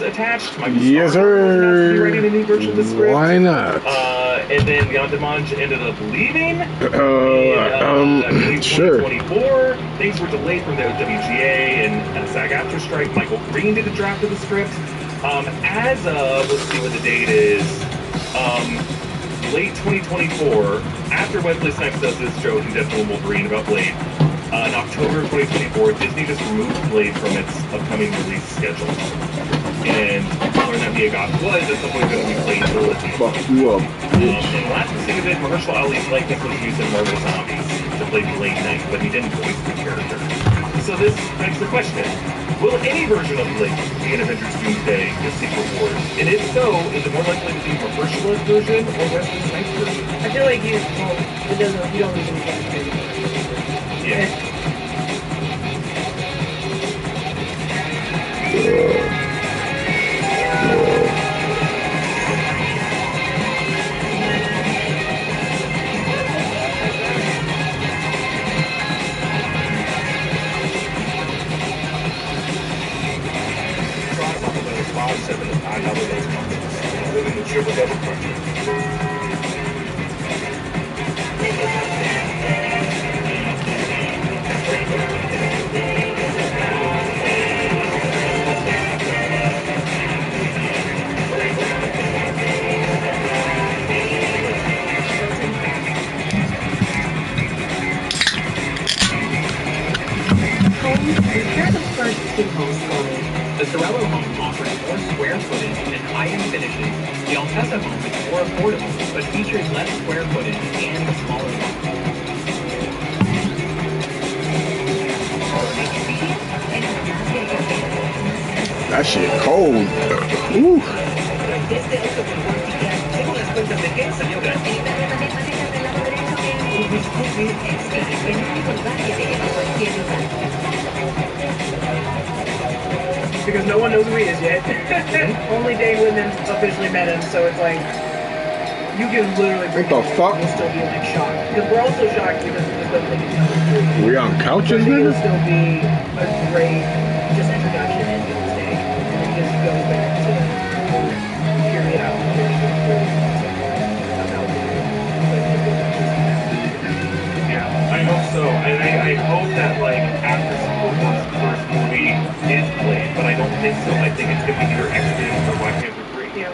attached. Michael Yes, sir. be writing a new version of the script. Why not? And then Jan Demange ended up leaving. Sure. 2024, things were delayed from the WGA and SAG-AFTRA strike. Michael Green did a draft of the script. As of, let's see what the date is, late 2024, after Wesley Snipes does this joke in Deadpool and Wolverine about Blade, in October of 2024, Disney just removed Blade from its upcoming release schedule. And learned that Mia Goth was at some point going to be played trilogy. Fuck you up, bitch. And the last thing of it, Mahershala Ali's likeness was used in Marvel Zombies to play Blade Knight, but he didn't voice the character. So this begs the question, will any version of Blade be an Avengers Doomsday or Secret Wars? And if so, is it more likely to be Mahershala's version or Wesley Snipes' version? I feel like you don't need to be that. Yeah. Prepare the first in-home story. The Sorello home offers more square footage and high-end finishes. The Altessa home is more affordable, but features less square footage and a smaller home. That shit cold. Ooh. Because no one knows who he is yet. Only Dave Linden officially met him, so it's like you can literally What the fuck? We'll still be like shocked. Because we're also shocked because we just don't think it's coming. We on couches, It'll nigga? still be a great just introduction and Doomsday. And then just go back to period out. Yeah, I hope so. And I hope that, like, after Civil War's first movie is Blade, but I don't think so. I think it's going to be either X-Men or Black Panther 3. Yeah.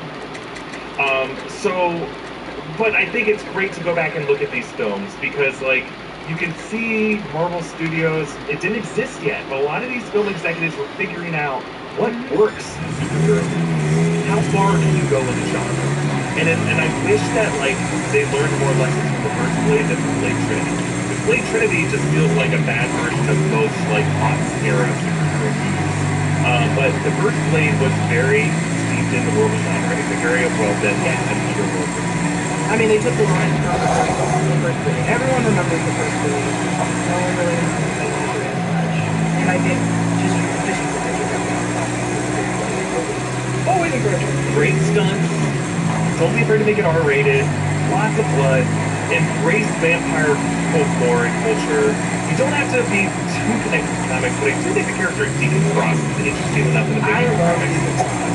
But I think it's great to go back and look at these films because, like, you can see Marvel Studios, it didn't exist yet, but a lot of these film executives were figuring out what works in superheroes. How far can you go in the genre? And I wish that, like, they learned more lessons from the first Blade than from Blade Trinity. Because Blade Trinity just feels like a bad version of most, like, aughts era superhero movies. But the first Blade was very steeped in the world of genre. It's a very well done and underworld. I mean, they took the line from the first movie. Everyone remembers the first movie. No one really remembers the second movie as much. And I think just always encouraging. Great stunts. Don't be afraid to make it R-rated. Lots of blood. Embrace vampire folklore and culture. You don't have to be too connected to comics, but I do think the character of Deacon Frost is interesting enough in the big comics.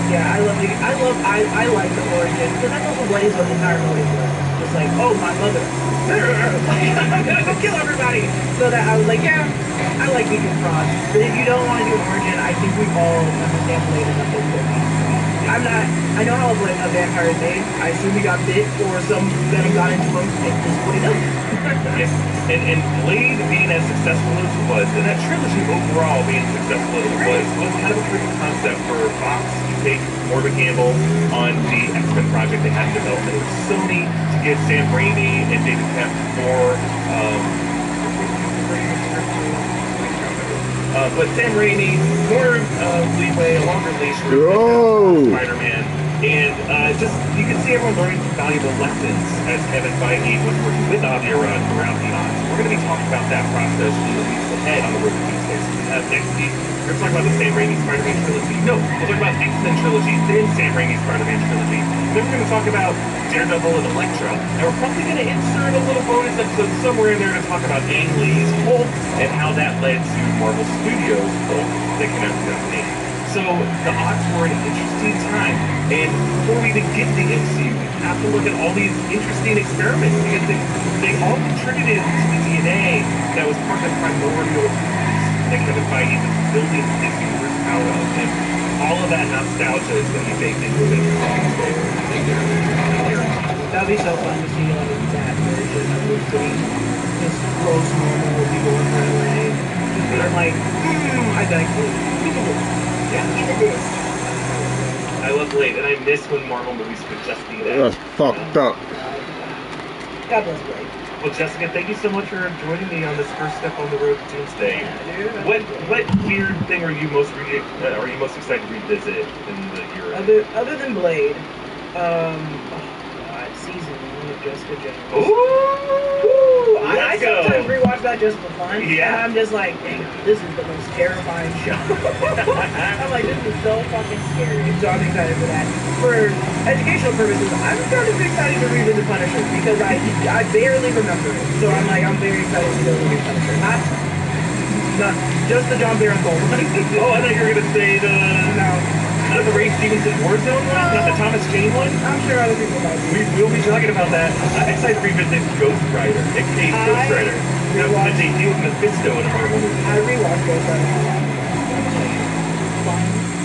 Yeah, I like the origin, because that's also Blaze was entire movie was. Just like, oh, my mother. I'm gonna go kill everybody. So that I was like, yeah, I like Deacon Frost. But if you don't want to do an origin, I think we all understand Blade enough to do it. I know how a vampire is made. I assume he got bit or some venom got into him, and this is what he does. Yes, and Blade being as successful as it was, and that trilogy overall being successful as it was kind of a proof of concept for Fox to take more of a gamble on the X-Men project they had in development. It was Sony to give Sam Raimi and David Kemp more, but Sam Raimi, more leeway, a longer leash for Spider-Man. And just, you can see everyone learning valuable lessons as Kevin Feige was working with Avi Arad throughout the odds. We're going to be talking about that process in the weeks ahead on the Road to Doomsday. Next week, we're going to talk about the Sam Raimi Spider-Man trilogy. No, we'll talk about X-Men trilogy, then Sam Raimi Spider-Man trilogy. Then we're going to talk about Daredevil and Elektra. And we're probably going to insert a little bonus episode somewhere in there to talk about Ang Lee's Hulk and how that led to Marvel Studios' Hulk that came out in 2008. So the odds were an interesting And before we even get to the MCU, we have to look at all these interesting experiments because they all contributed to the DNA that was part of the primordial foods that Kevin Feige was building this universe out of. And all of that nostalgia is going to be baked into it. That'd be so fun to see like that version of Luke being just gross normal will be going right away. Just being like, I like Luke. Yeah, even this. I love Blade, and I miss when Marvel movies could just be that. That's fucked up. God bless Blade. Well, Jessica, thank you so much for joining me on this first step on the road to Doomsday. Yeah, dude. What weird thing are you most excited to revisit in the year? Other than Blade, season 1 of Jessica Jones. Ooh! I sometimes rewatch that just for fun. Yeah. And I'm just like, dang, this is the most terrifying show. I'm like, this is so fucking scary. So I'm excited for that. For educational purposes, I'm kind of excited to revisit Punisher because I barely remember it. So I'm like, I'm very excited to go read Punisher. Not just the John Barenthal one. Oh, I thought you were gonna say not the Ray Stevenson Warzone one, not the Thomas Jane one. I'm sure other people might be. We'll be talking about that. I'm excited to revisit Ghost Rider. Ghost Rider. That was the deal with Mephisto in a Marvel movie. I rewatched Ghost Rider.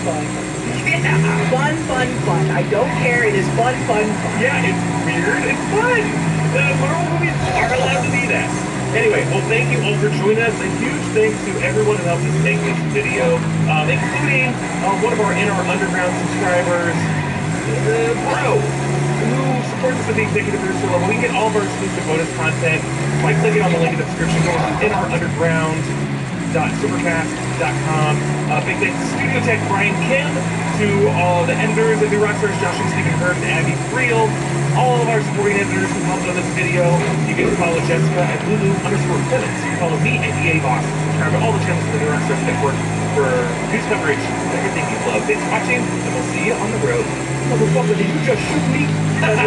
Fun. Yeah. Fun. I don't care. It is fun. Yeah, it's weird. It's fun. Marvel movies are allowed to be that. Anyway, well, thank you all for joining us. A huge thanks to everyone who helped us make this video, including one of our In Our Underground subscribers, Bro, who supports us at the executive producer level. We can get all of our exclusive bonus content by clicking on the link in the description. Go to inourunderground.supercast.com. Big thanks to Studio Tech Brian Kim, to all the editors of the Rockstars, Josh and Stephen Hurst, and Abby Friel, all of our supporting editors who helped on this video. You can follow Jessica at Lulu_Clements. You can follow me at EA Boss. Subscribe to all the channels of the Rockstars Network for news coverage of everything you love. Thanks for watching, and we'll see you on the road. Motherfucker, did you just shoot me? That's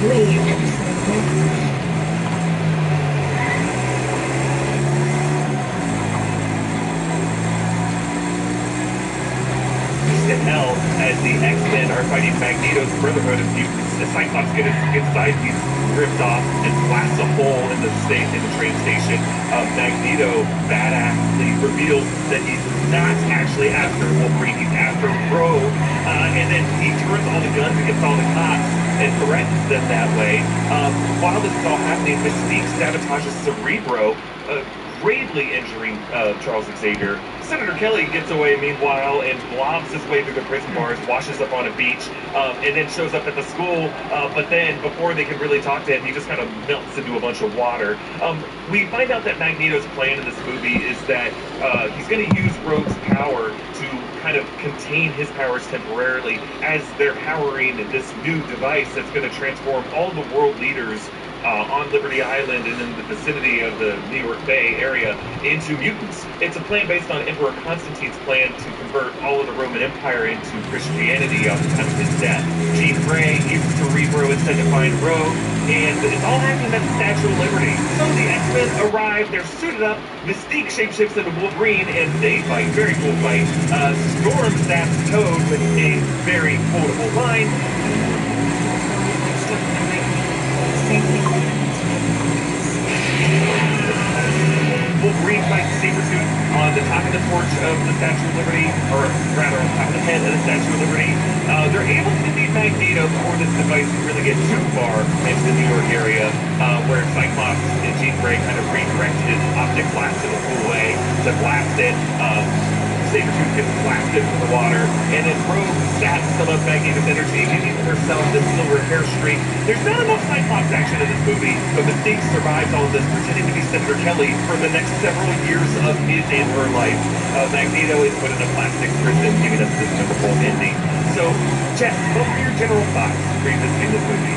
really funny. To hell as the X-Men are fighting Magneto's Brotherhood of Mutants. The Cyclops gets his side piece ripped off and blasts a hole in the train station. Magneto badassly reveals that he's not actually after Wolverine, he's after Rogue, and then he turns all the guns against all the cops and threatens them that way. While this is all happening, Mystique sabotages Cerebro, gravely injuring Charles Xavier. Senator Kelly gets away meanwhile and blobs his way through the prison bars, washes up on a beach, and then shows up at the school. But then, before they can really talk to him, he just kind of melts into a bunch of water. We find out that Magneto's plan in this movie is that he's going to use Rogue's power to kind of contain his powers temporarily as they're powering this new device that's going to transform all the world leaders on Liberty Island and in the vicinity of the New York Bay area into mutants. It's a plan based on Emperor Constantine's plan to convert all of the Roman Empire into Christianity at the time of his death. Jean Grey uses Cerebro instead to find Rogue, and it's all happening at the Statue of Liberty. So the X-Men arrive, they're suited up, Mystique shapeshifts into Wolverine, and they fight. Very cool fight. Storm zaps Toad with a very quotable line. Wolverine fights Sabretooth on the top of the torch of the Statue of Liberty, or rather on top of the head of the Statue of Liberty. They're able to defeat Magneto before this device can really get too far into the New York area, where Cyclops and Jean Grey kind of redirect his optic blast in a cool way to blast it. Sabretooth gets blasted from the water, and then Rogue saps some of Magneto's energy, giving herself this silver hair streak. There's not enough Cyclops action in this movie, but Mystique survives all of this, pretending to be Senator Kelly for the next several years of his and her life. Magneto is put in a plastic prison, giving us this typical ending. So, Jeff, what were your general thoughts revisiting this movie?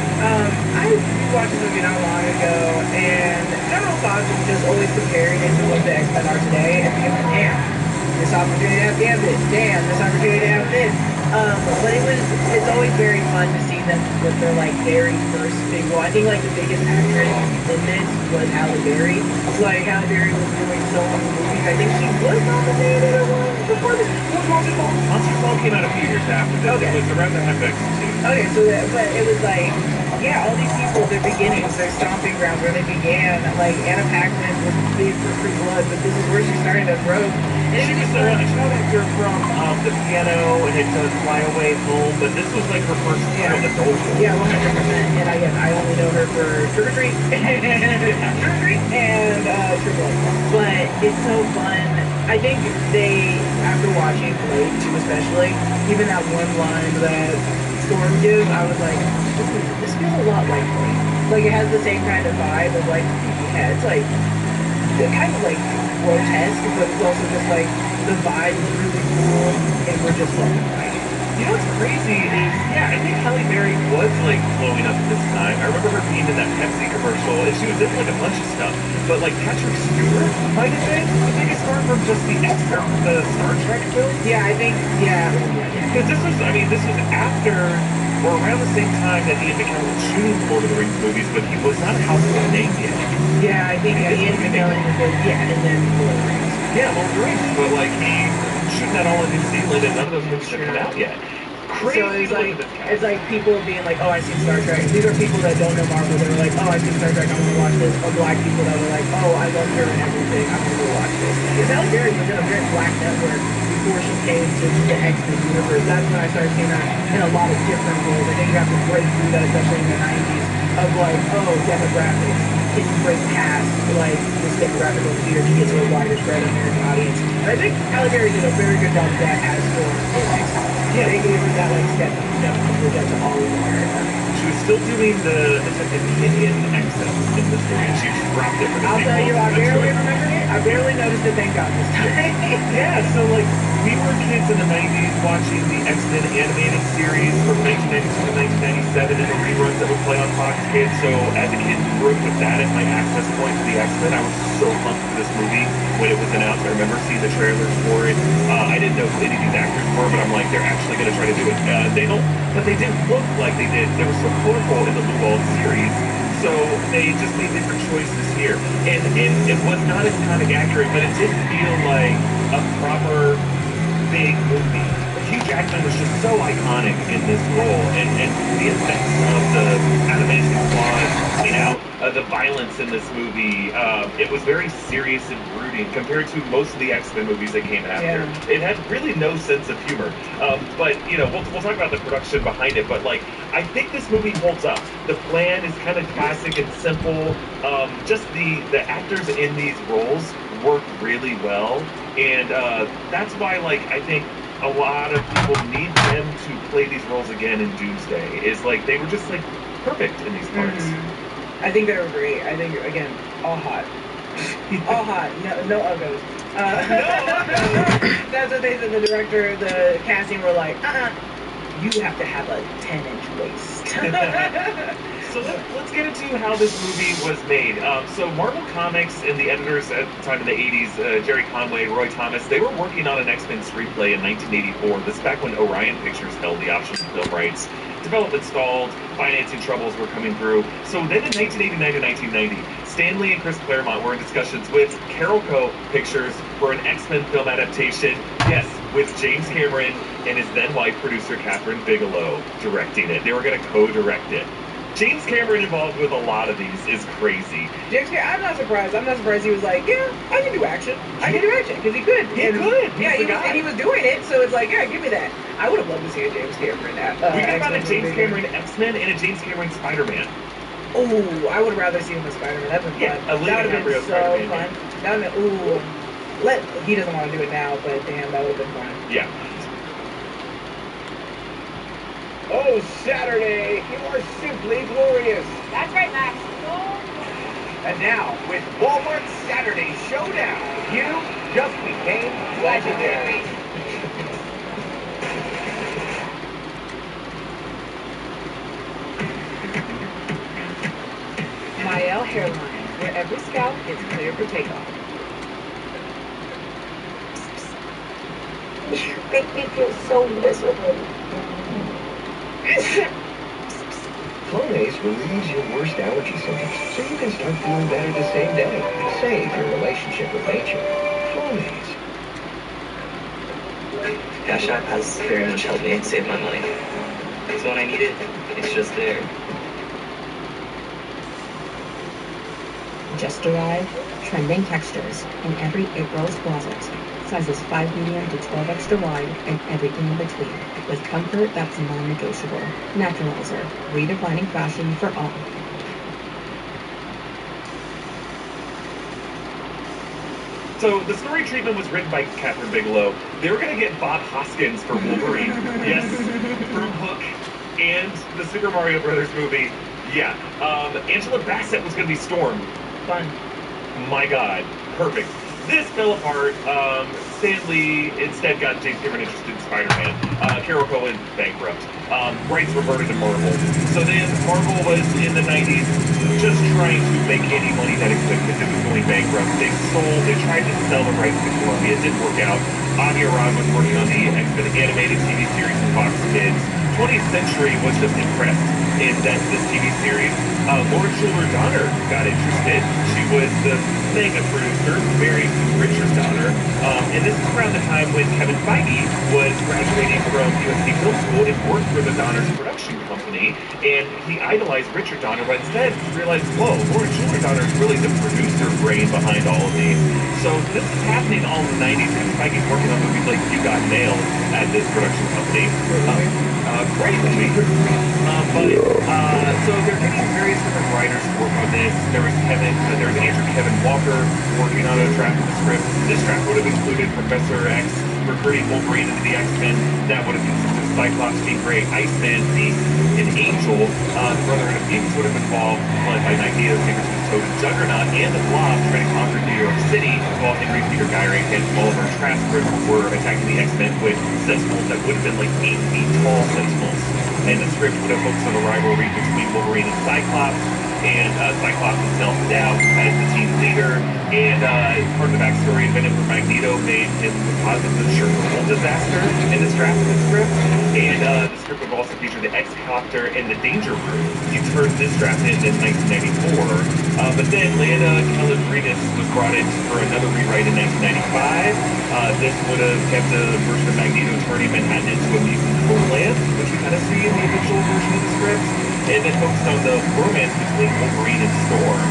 I watched this movie not long ago, and general thoughts was just always comparing it to what the X-Men are today, and being like, damn, this opportunity to have Gambit, damn, this opportunity to have this. But it's always very fun to see them with their like very first big role. I think like the biggest actress in this was Halle Berry. Like Halle Berry was doing so many movies. I think she was nominated or one before this. What was Monster Ball? Monster Ball came out a few years after this. Okay. It was around the FX too. Okay, so but it was like, yeah, all these people, their beginnings, their stomping grounds, where they began. Like Anna Paquin was big for Free Blood, but this is where she started to grow. And She was an actor from The Piano and had done Fly Away Home, but this was like her first real adult role. Yeah, 100%. And I only know her for Trick or Treat, Trick or Treat, and True Blood. But it's so fun. I think they, after watching Blade 2 especially, even that one line that Storm gives, I was like, ooh, this feels a lot like Blade. Like it has the same kind of vibe of like, yeah, it's like kind of like grotesque, but it's also just like the vibe is really cool, and we're just fucking right. You know what's crazy is, yeah, I think Halle Berry was like blowing up at this time. I remember her being in that Pepsi commercial, and she was in like a bunch of stuff. But like Patrick Stewart might have been the biggest star from just the Star Trek film. Yeah, I think, yeah. Because this was after or around the same time that Ian McKellen was shooting the Lord of the Rings movies, but he was not a household name yet. Yeah, I think Ian McKellen was, yeah, and then Lord of the Rings. Yeah, Lord of the Rings, but like he shooting that all in New Zealand, and none of those movies have come out yet. Crazy. So it's like people being like, oh, I see Star Trek. These are people that don't know Marvel. They're like, oh, I see Star Trek. I want to watch this. Or black people that were like, oh, I love her and everything. I want to go watch this. Because Halle Berry was in a very black network before she came to the X-Men universe. That's when I started seeing her in a lot of different roles. I think you have to break through that, especially in the 90s, of like, oh, demographics. Can you break past like this demographic over here to get to a wider spread of American audience? And I think Halle Berry did a very good job of that as for X-Men. Yeah, they gave her that like step to all of America. She was still doing the Indian accent in this movie, and she just dropped it for the I'll tell you, I barely remember it. I barely noticed it, thank God, this time. Yeah, so like, we were kids in the 90s watching the X-Men animated series from 1992 to 1997 and the reruns that would play on Fox Kids. So as a kid who grew up with that as my access point to the X-Men, I was so pumped for this movie when it was announced. I remember seeing the trailers for it. I didn't know who any of these actors were, but I'm like, they're actually going to try to do it. They don't, but they didn't look like they did. They were so colorful in the Blue Ball series. So they just made different choices here. And it was not as comic accurate, but it did feel like a proper big movie. Hugh Jackman was just so iconic in this role, and the effects of the adamantium claws coming out, the violence in this movie, it was very serious and brooding compared to most of the X-Men movies that came after. Yeah. It had really no sense of humor. But, you know, we'll talk about the production behind it, but, like, I think this movie holds up. The plan is kind of classic and simple. Just the actors in these roles work really well, and that's why, like, I think a lot of people need them to play these roles again in Doomsday. Is like they were just like perfect in these parts. I think they were great. I think again, all hot, all hot. No uggos. That's what they said. The director, the casting were like, you have to have a 10-inch waist. So let's get into how this movie was made. So Marvel Comics and the editors at the time in the 80s, Jerry Conway, Roy Thomas, they were working on an X-Men screenplay in 1984. This is back when Orion Pictures held the option to film rights. Development stalled, financing troubles were coming through. So then in 1989 to 1990, Stan Lee and Chris Claremont were in discussions with Carolco Pictures for an X-Men film adaptation. Yes, with James Cameron and his then wife producer Catherine Bigelow directing it. They were going to co-direct it. James Cameron involved with a lot of these is crazy. James Cameron, I'm not surprised. I'm not surprised he was like, yeah, I can do action. I can do action because he could. He could. Yeah, he was doing it. So it's like, yeah, give me that. I would have loved to see a James Cameron. We could have found a James Cameron X-Men and a James Cameron Spider-Man. Oh, I would rather see him as Spider-Man. That'd been fun. Yeah, that would have been so Spider-Man, fun. yeah. That would have been, he doesn't want to do it now, but damn, that would have been fun. Yeah. Oh, Saturday, you are simply glorious. That's right, Max. And now, with Walmart's Saturday Showdown, you just became legendary. JL hairline, where every scalp is cleared for takeoff. Make me feel so miserable. Flonase relieves your worst allergy symptoms so you can start feeling better the same day. Save your relationship with nature. Flonase. Cash App has very much helped me save my money. So when I need it, it's just there. Just arrived, trending textures in every It Girls closet. Sizes 5 medium to 12 extra wide and everything in between. With comfort that's non-negotiable. Naturalizer, redefining fashion for all. So the story treatment was written by Catherine Bigelow. They were going to get Bob Hoskins for Wolverine. Yes, from Hook and the Super Mario Brothers movie. Yeah. Angela Bassett was going to be Storm. Fun. My God. Perfect. This fell apart. Stan Lee instead got James Cameron interested in Spider-Man. Carol Cohen bankrupt. Rights reverted to Marvel. So then Marvel was in the 90s just trying to make any money that it could because it was going bankrupt. They tried to sell the rights to Columbia. It didn't work out. Avi Arad was working on the X-Men animated TV series from Fox Kids. 20th Century was just impressed in this TV series. Laura Schuler Donner got interested. She was the mega producer, married to Richard Donner. And this is around the time when Kevin Feige was graduating from USC Film School and worked for the Donner's production company. And he idolized Richard Donner, but instead realized, whoa, Laura Schuler Donner is really the producer brain behind all of these. So this is happening all in the 90s. Kevin Feige's working on movies like You Got Mail at this production company. Great movie. So they're getting various different writers to work on this. There was Andrew Kevin Walker working on a draft of the script. This draft would have included Professor X recruiting Wolverine into the X-Men. That would have consisted of Cyclops, Jean Grey, Iceman, Beast, and Angel. The Brotherhood of Mutants would have been involved, led by Magneto, Sabretooth, Toad, and Juggernaut, and the Blob trying to conquer New York City, while Henry Peter Gyrich and Oliver Trask were attacking the X-Men with Sentinels that would have been like 8 feet tall Sentinels. And the script would have focused on the rivalry between Wolverine and Cyclops, and Cyclops is self-doubt as the team leader. And part of the backstory invented for Magneto made him the cause of the Chernobyl disaster in this draft of the script. And the script would also feature the X-Copter and the Danger Room. You turned this draft in 1994. But then Lana Calabrinus was brought in for another rewrite in 1995. This would have kept a version of Magneto turning Manhattan into a mutant homeland, which we kind of see in the official version of the script. And then focused on the romance between Wolverine and Storm.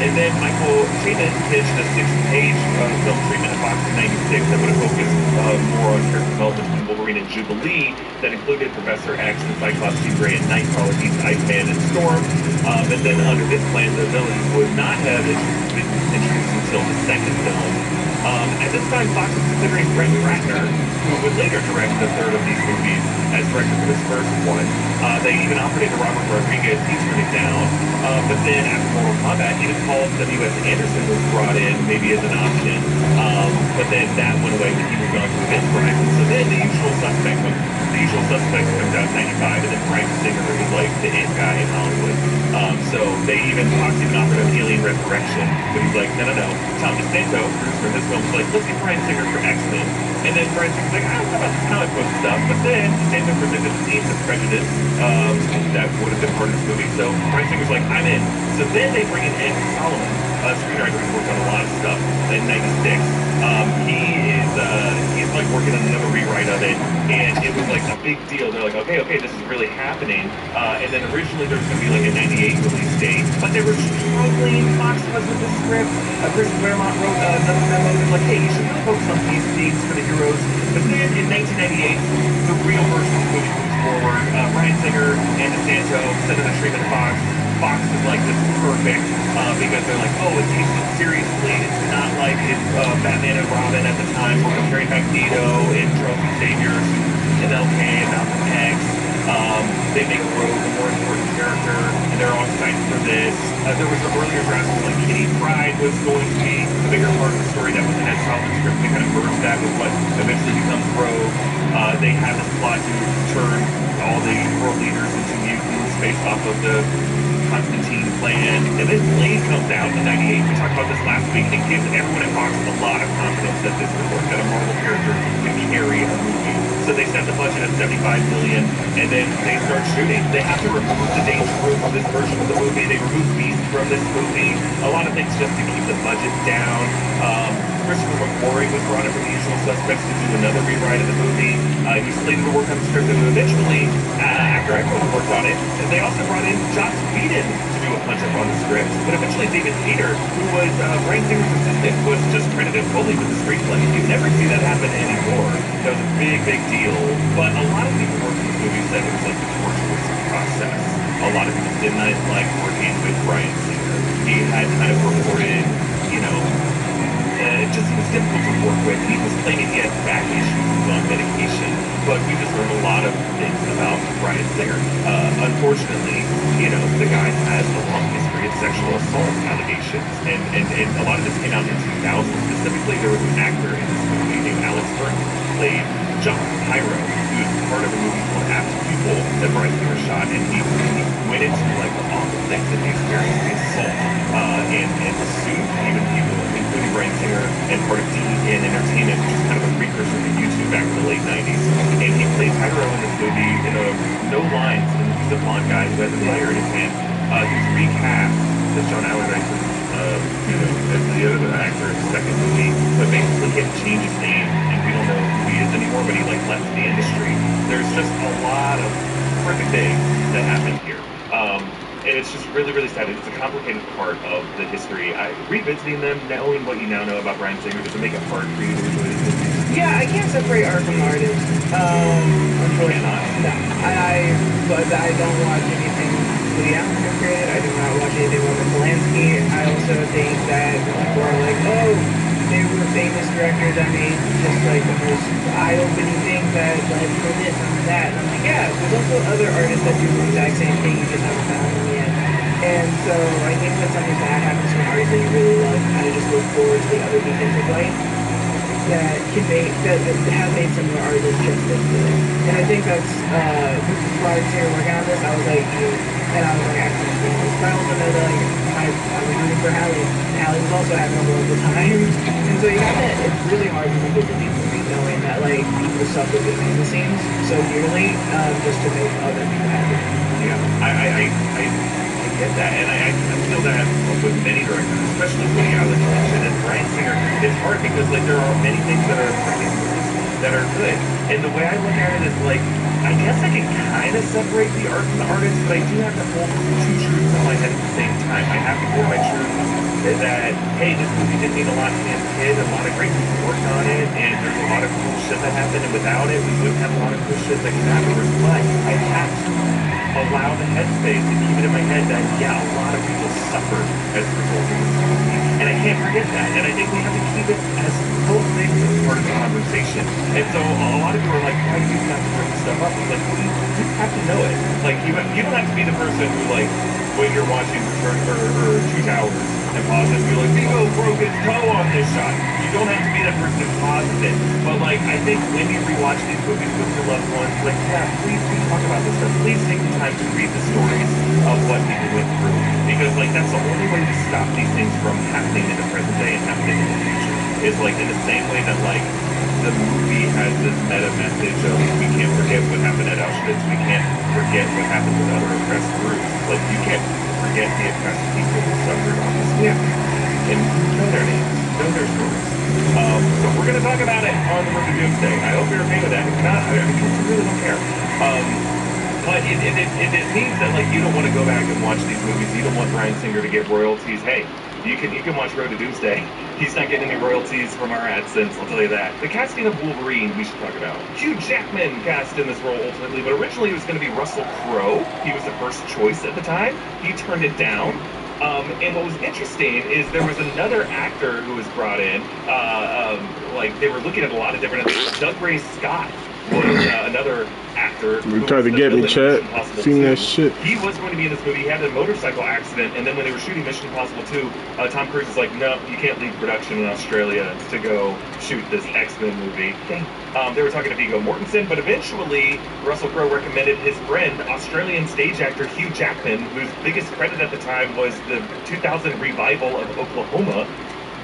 And then Michael Chabon pitched a 6-page film treatment of Fox in 96 that would have focused more on character development between Wolverine and Jubilee that included Professor X and Cyclops, Jean Grey, and Nightcrawler, Beast, Iceman, and Storm. And then under this plan, the villains would not have been introduced until the second film. At this time, Fox was considering Brett Ratner, who would later direct the third of these movies, as director for this first one. They even offered it to Robert Rodriguez. He turned it down. But then after Mortal Kombat, even Paul W.S. Anderson was brought in, maybe as an option. But then that went away when he moved on to Event Horizon. So then The Usual Suspects comes out in 95, and then Bryan Singer was like the it guy in Hollywood. So Fox even offered him Alien Resurrection, but he's like, no. Tom DeSanto, producer of this film, was like, let's get Bryan Singer for X-Men. And then Bryan Singer's like, I don't know about this comic book stuff. But then DeSanto presented Themes of Prejudice that would have been part of this movie. So Bryan Singer's like, I'm in. So then they bring in Ed Solomon, a screenwriter who's worked on a lot of stuff in 96. He's like working on another rewrite of it, and it was like a big deal. They're like, okay, this is really happening. And then originally there was going to be like a 98 release date, but they were struggling. Fox was with the script. Chris Claremont wrote another memo that was like, hey, you should really focus on these themes for the heroes. But then in 1998, the real version of the movie moves forward. Bryan Singer and DeSanto send in a treatment to Fox. Fox is like, this is perfect, because they're like, oh, it takes it seriously. It's not like it's Batman and Robin at the time. We're comparing Magneto and Trophy Saviors, MLK and Malcolm X. They make Rogue a more important character, and they're all excited for this. There was an earlier draft where like Kitty Pryde was going to be a bigger part of the story that was in Ed Solomon's script. They kind of merged that with what eventually becomes Rogue. They have this plot to turn all the world leaders into mutants based off of the Constantine plan, and then Blade comes out in '98. We talked about this last week. It gives everyone at Fox a lot of confidence that this could work, that a Marvel character could carry a movie. So they set the budget at $75 million, and then they start shooting. They have to remove the Danger Room from this version of the movie. They remove Beast from this movie. A lot of things just to keep the budget down. Christopher McQuarrie was brought in from The Usual Suspects to do another rewrite of the movie. He slated to work on the script, and eventually, after everyone worked on it, they also brought in Joss Whedon to do a punch-up on the script. But eventually, David Hayter, who was Bryan Singer's assistant, was just credited fully with the screenplay. You never see that happen anymore. That was a big, big deal. But a lot of people working on this movie said it was like the torturous process. A lot of people did not like working with Bryan Singer. He had kind of reported, you know, it was difficult to work with. He was claiming he had back issues, he was on medication, but we just learned a lot of things about Bryan Singer. Unfortunately, you know, the guy has a long history of sexual assault allegations, and a lot of this came out in 2000. Specifically, there was an actor in this movie named Alex Burton who played John Pyro, who was part of a movie called Apt Pupil that Bryan Singer shot, and he went into like the awful things that he experienced, the assault, and sued even people, including Bryan Singer and part of DEN Entertainment, which is kind of a precursor to YouTube back in the late 90s. And he played Pyro in this movie in a no lines, and he's a blonde guy who has a fire in his hand. He was recast as John Allardyce, you know, as the other actor in the second movie, but basically he had to change his name, and we don't know who he is anymore, but he like left the industry. There's just a lot of horrific things that happened here. And it's just really, really sad. It's a complicated part of the history. Revisiting them, knowing what you now know about Bryan Singer, does it make it hard for you to enjoy these movies? Yeah, I can't separate art from artist. Unfortunately, no. But I don't watch anything Woody Allen created. I do not watch anything Roman Polanski. I also think that people are like, oh, they were famous directors. I made just like the most eye-opening thing that led to this and that. And I'm like, yeah, there's also other artists that do the exact same thing. You just haven't found them yet. And so I think when something bad happens to an artist that you really love, you kind of just look forward to the other weekends of life that have made similar artists just as good. And I think that's prior to working on this, I was like, and I was like, actually, but I also know that like I was rooting for Hallie, and Hallie was also having a horrible time. And so you have to, it's really hard to revisit these movies knowing that like people suffer behind the scenes so dearly just to make other people happy. Yeah, I get that, and I feel that with many directors, especially Woody Allen and Bryan Singer. It's hard because like there are many things that are that are good, and the way I look at it is like I guess I can kind of separate the art from the artist, but I do have to hold two truths in my head at the same time. I have to hold my truth that hey, this movie did mean a lot to me as a kid. A lot of great people worked on it, and there's a lot of cool shit that happened, and without it, we wouldn't have a lot of cool shit that came afterwards. But I have to allow the headspace to keep it in my head that yeah, a lot of people suffered as a result of this movie, and I can't forget that. And I think we have to keep it as both things as part of the conversation. And so a lot of people are like, why do you have to bring stuff up? It's like, well, you have to know it. Like you don't have to be the person who like when you're watching Return or Two Towers and pause it and be like, Vigo broke his toe on this shot. You don't have to be that person who pauses it. But like, I think when you rewatch these movies with your loved ones, like, yeah, please talk about this stuff. Please take the time to read the stories of what people went through. Because like, that's the only way to stop these things from happening in the present day and happening in the future. Is like in the same way that like, the movie has this meta message of we can't forget what happened at Auschwitz, we can't forget what happened with other oppressed groups. Like, you can't forget the oppressed people who suffered on this. Yeah. And know their names, know their stories. So we're going to talk about it on the Road to Doomsday. I hope you're okay with that. If not, I really don't care. But it means that, like, you don't want to go back and watch these movies. You don't want Bryan Singer to get royalties. Hey, you can watch Road to Doomsday. He's not getting any royalties from our AdSense, I'll tell you that. The casting of Wolverine, we should talk about. Hugh Jackman cast in this role ultimately, but originally it was going to be Russell Crowe. He was the first choice at the time. He turned it down. And what was interesting is there was another actor who was brought in. Like, they were looking at a lot of different things. Doug Ray Scott was another actor actor. You who tried was to the get me, villain in Chad. Mission Impossible Seen 2. that shit. He was going to be in this movie. He had a motorcycle accident, and then when they were shooting Mission Impossible 2, Tom Cruise was like, no, you can't leave production in Australia to go shoot this X-Men movie. They were talking to Viggo Mortensen, but eventually Russell Crowe recommended his friend, Australian stage actor Hugh Jackman, whose biggest credit at the time was the 2000 revival of Oklahoma.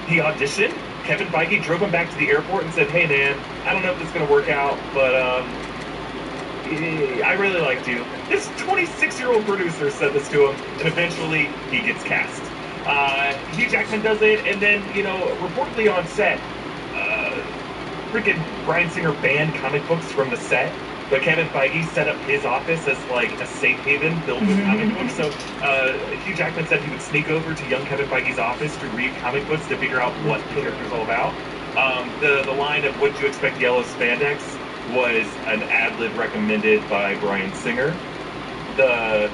He auditioned. Kevin Feige drove him back to the airport and said, hey man, I don't know if this is going to work out, but I really liked you. This 26-year-old producer said this to him, and eventually he gets cast. Hugh Jackman does it, and then, reportedly on set, freaking Bryan Singer banned comic books from the set, but Kevin Feige set up his office as like a safe haven filled with comic books. So Hugh Jackman said he would sneak over to young Kevin Feige's office to read comic books to figure out what the character's all about. The line of "What do you expect yellow spandex" was an ad-lib recommended by Bryan Singer. The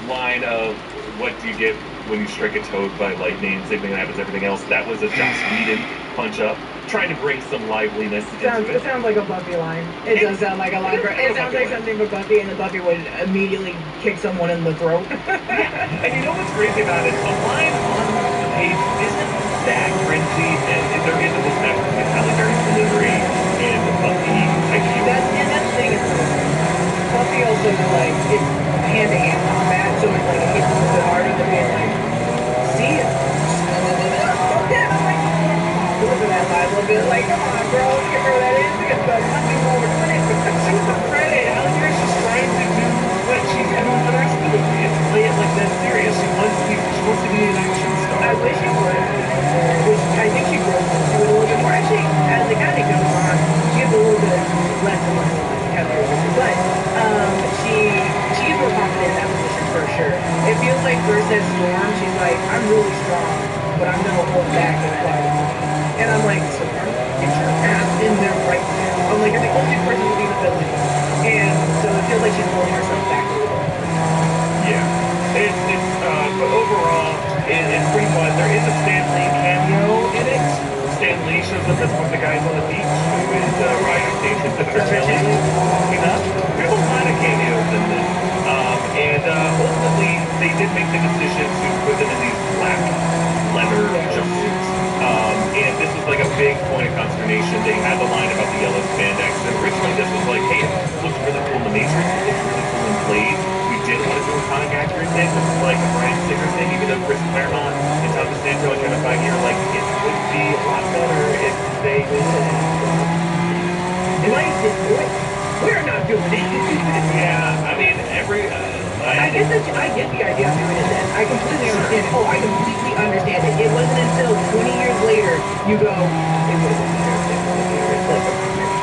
line of "What do you get when you strike a toad by lightning?" Same thing that happens to everything else. That was a Joss Whedon punch-up, trying to bring some liveliness into it. It sounds like a Buffy line. It does sound like a line. It sounds like something for Buffy, and the Buffy would immediately kick someone in the throat. And you know what's crazy about it? The line on the page isn't that cringy, and there is a mismatch between Halle Berry's delivery and the Buffy type of That's the thing. Buffy also is like, it's hand-to-hand combat, so it's like, it hits a little bit harder than being like, see ya. Okay, I'm like, deliver that line a little bit. Like, come on, bro, you can throw that in. We can put nothing more with credit. super credit. Halle Berry's just trying to do what she's doing for the rest of the movie and play it like that serious. She wants to be an action star. I wish she would. Which I think she grows into it a little bit more. Actually, as it kind of goes on, she gets a little bit less and less Heather. But she gets more confident in that position for sure. It feels like first as Storm, she's like, I'm really strong, but I'm gonna hold back and quiet. And I'm like, Storm, get your ass in there right now. I'm like, you're the only person with these abilities. And so it feels like she's holding herself back a little bit. Yeah. But overall, it's pretty fun. There is a Stan Lee cameo in it. Stan Lee shows up as one of the guys on the beach who is riding Dave Pacific Chili, walking up. There's a lot of cameos in this. Ultimately, they did make the decision to put them in these black leather jumpsuits. And this was like a big point of consternation. They had the line about the yellow spandex. And originally this was like, hey, it looks really cool in the Matrix. It looks really cool in Blade. We did want to do a comic accurate thing. This is like a Bryan Singer thing, even though Chris Claremont and Tom DeSanto and Kevin Feige are like, it would be a lot better if they did Blade didn't do it. We're not doing it. Yeah, I mean, I get the idea of doing it then. I completely understand it. Oh, I completely understand it. It wasn't until 20 years later you go, it would have been better if they would have.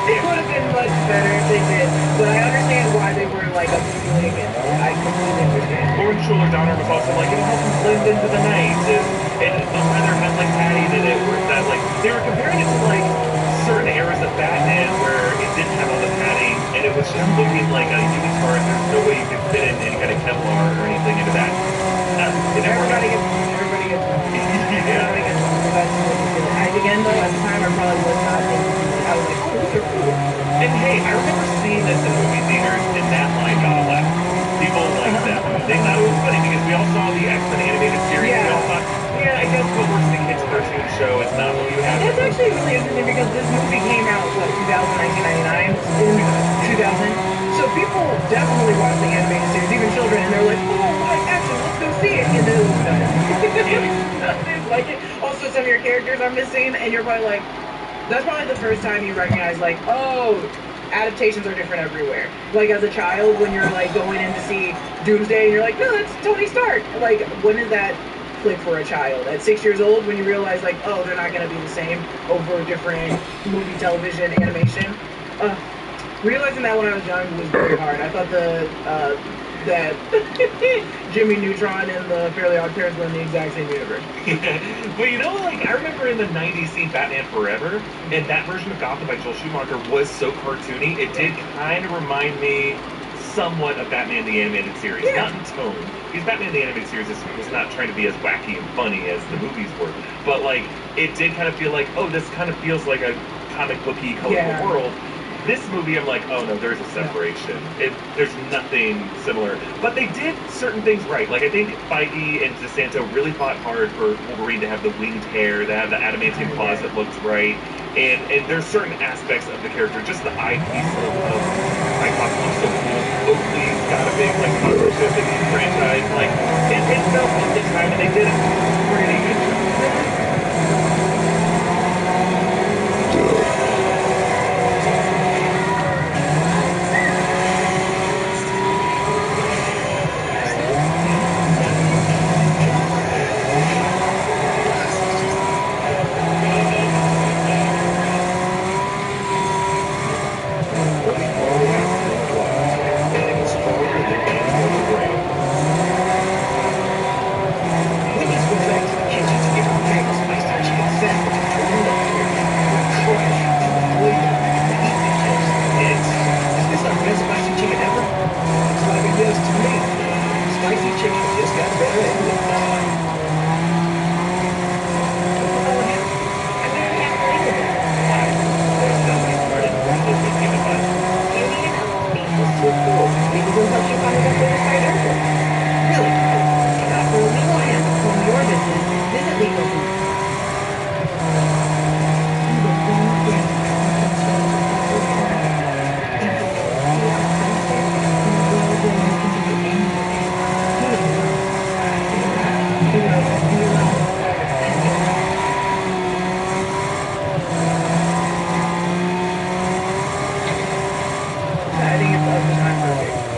It would have been much better if they did. But I understand why they were like completely against it. I completely understand. Lauren Schuler Donner was also like, it'll help them blend into the night. And the leather had like padding in it, where that like they were comparing it to like certain eras of Batman where it didn't have all the padding and it was just looking like a unitard. There's no way you could fit in any kind of Kevlar or anything into that. Everybody gets Yeah. Again though, at the time I probably was not thinking. I was like, oh, these are cool. And hey, I remember seeing this in movie theaters and that line got a laugh. People liked that. They thought it was funny because we all saw the X-Men animated series. Yeah. We all thought, yeah, I guess what works in a kids cartoon show is not what you have. It's actually really interesting because this movie came out, what, 1999? In 2000? So people definitely watch the animated series, even children, and they're like, oh, live action, let's go see it. And then it was nothing like it. Also, some of your characters are missing, and you're probably like, that's probably the first time you recognize, like, oh, adaptations are different everywhere. Like, as a child, when you're, like, going in to see Doomsday, and you're like, no, that's Tony Stark. Like, when is that click for a child? At 6 years old, when you realize, like, oh, they're not going to be the same over different movie, television, animation. Realizing that when I was young was very hard. I thought that Jimmy Neutron and the Fairly Odd Parents were in the exact same universe. Well, you know, like, I remember in the 90s seeing Batman Forever, and that version of Gotham by Joel Schumacher was so cartoony, it did kind of remind me somewhat of Batman the Animated Series. Yeah. Not in tone, because Batman the Animated Series was not trying to be as wacky and funny as the movies were, but, like, it did kind of feel like, oh, this kind of feels like a comic booky, colorful world. This movie, I'm like, oh no, there's a separation. There's nothing similar. But they did certain things right. Like, I think Feige and DeSanto really fought hard for Wolverine to have the winged hair, to have the adamantium claws that looked right. And there's certain aspects of the character, just the eyepiece of Cyclops looks so cool. Oakley's got a big, like, sponsorship in the franchise. Like, it felt like the time, and they did a pretty good job.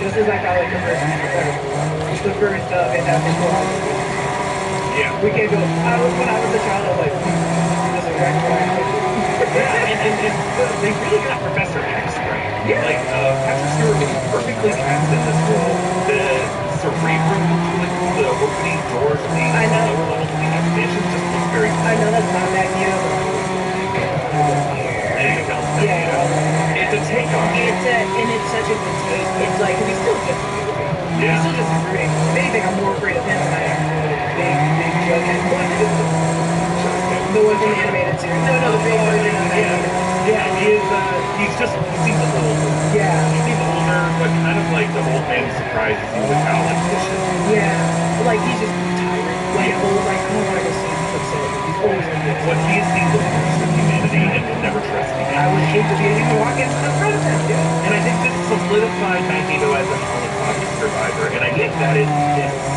Just as I felt like the first Fantastic Four. Yeah. We can't go. When I was a child, I was like, this is exactly what I expected. Yeah, and they really got Professor X right. Yeah. Like, Patrick Stewart was perfectly cast in this role. The Cerebrum, like, the opening doors of the lower levels of the X mansion just looks very cool. I know that's not Magneto, but Yeah. It's a take on it. And it's such a good take. It's like, he's still just a movie. Yeah. He's still just recruiting. If anything, I'm more afraid of him than I am of the big Jughead one. The one from the animated series. No, the big version of it. Yeah, he seems old. Yeah. He seems older, but kind of like the old man surprise as he was how, like, vicious. Yeah. Like, he's just tired. Like, old, like, I don't want to go see him. He's upset. He's always going to be upset. What he has seen the worst of humanity and will never trust again. I would hate to be able to walk into the front of him, dude. And I think this solidified Magneto as an Holocaust survivor, and I think that is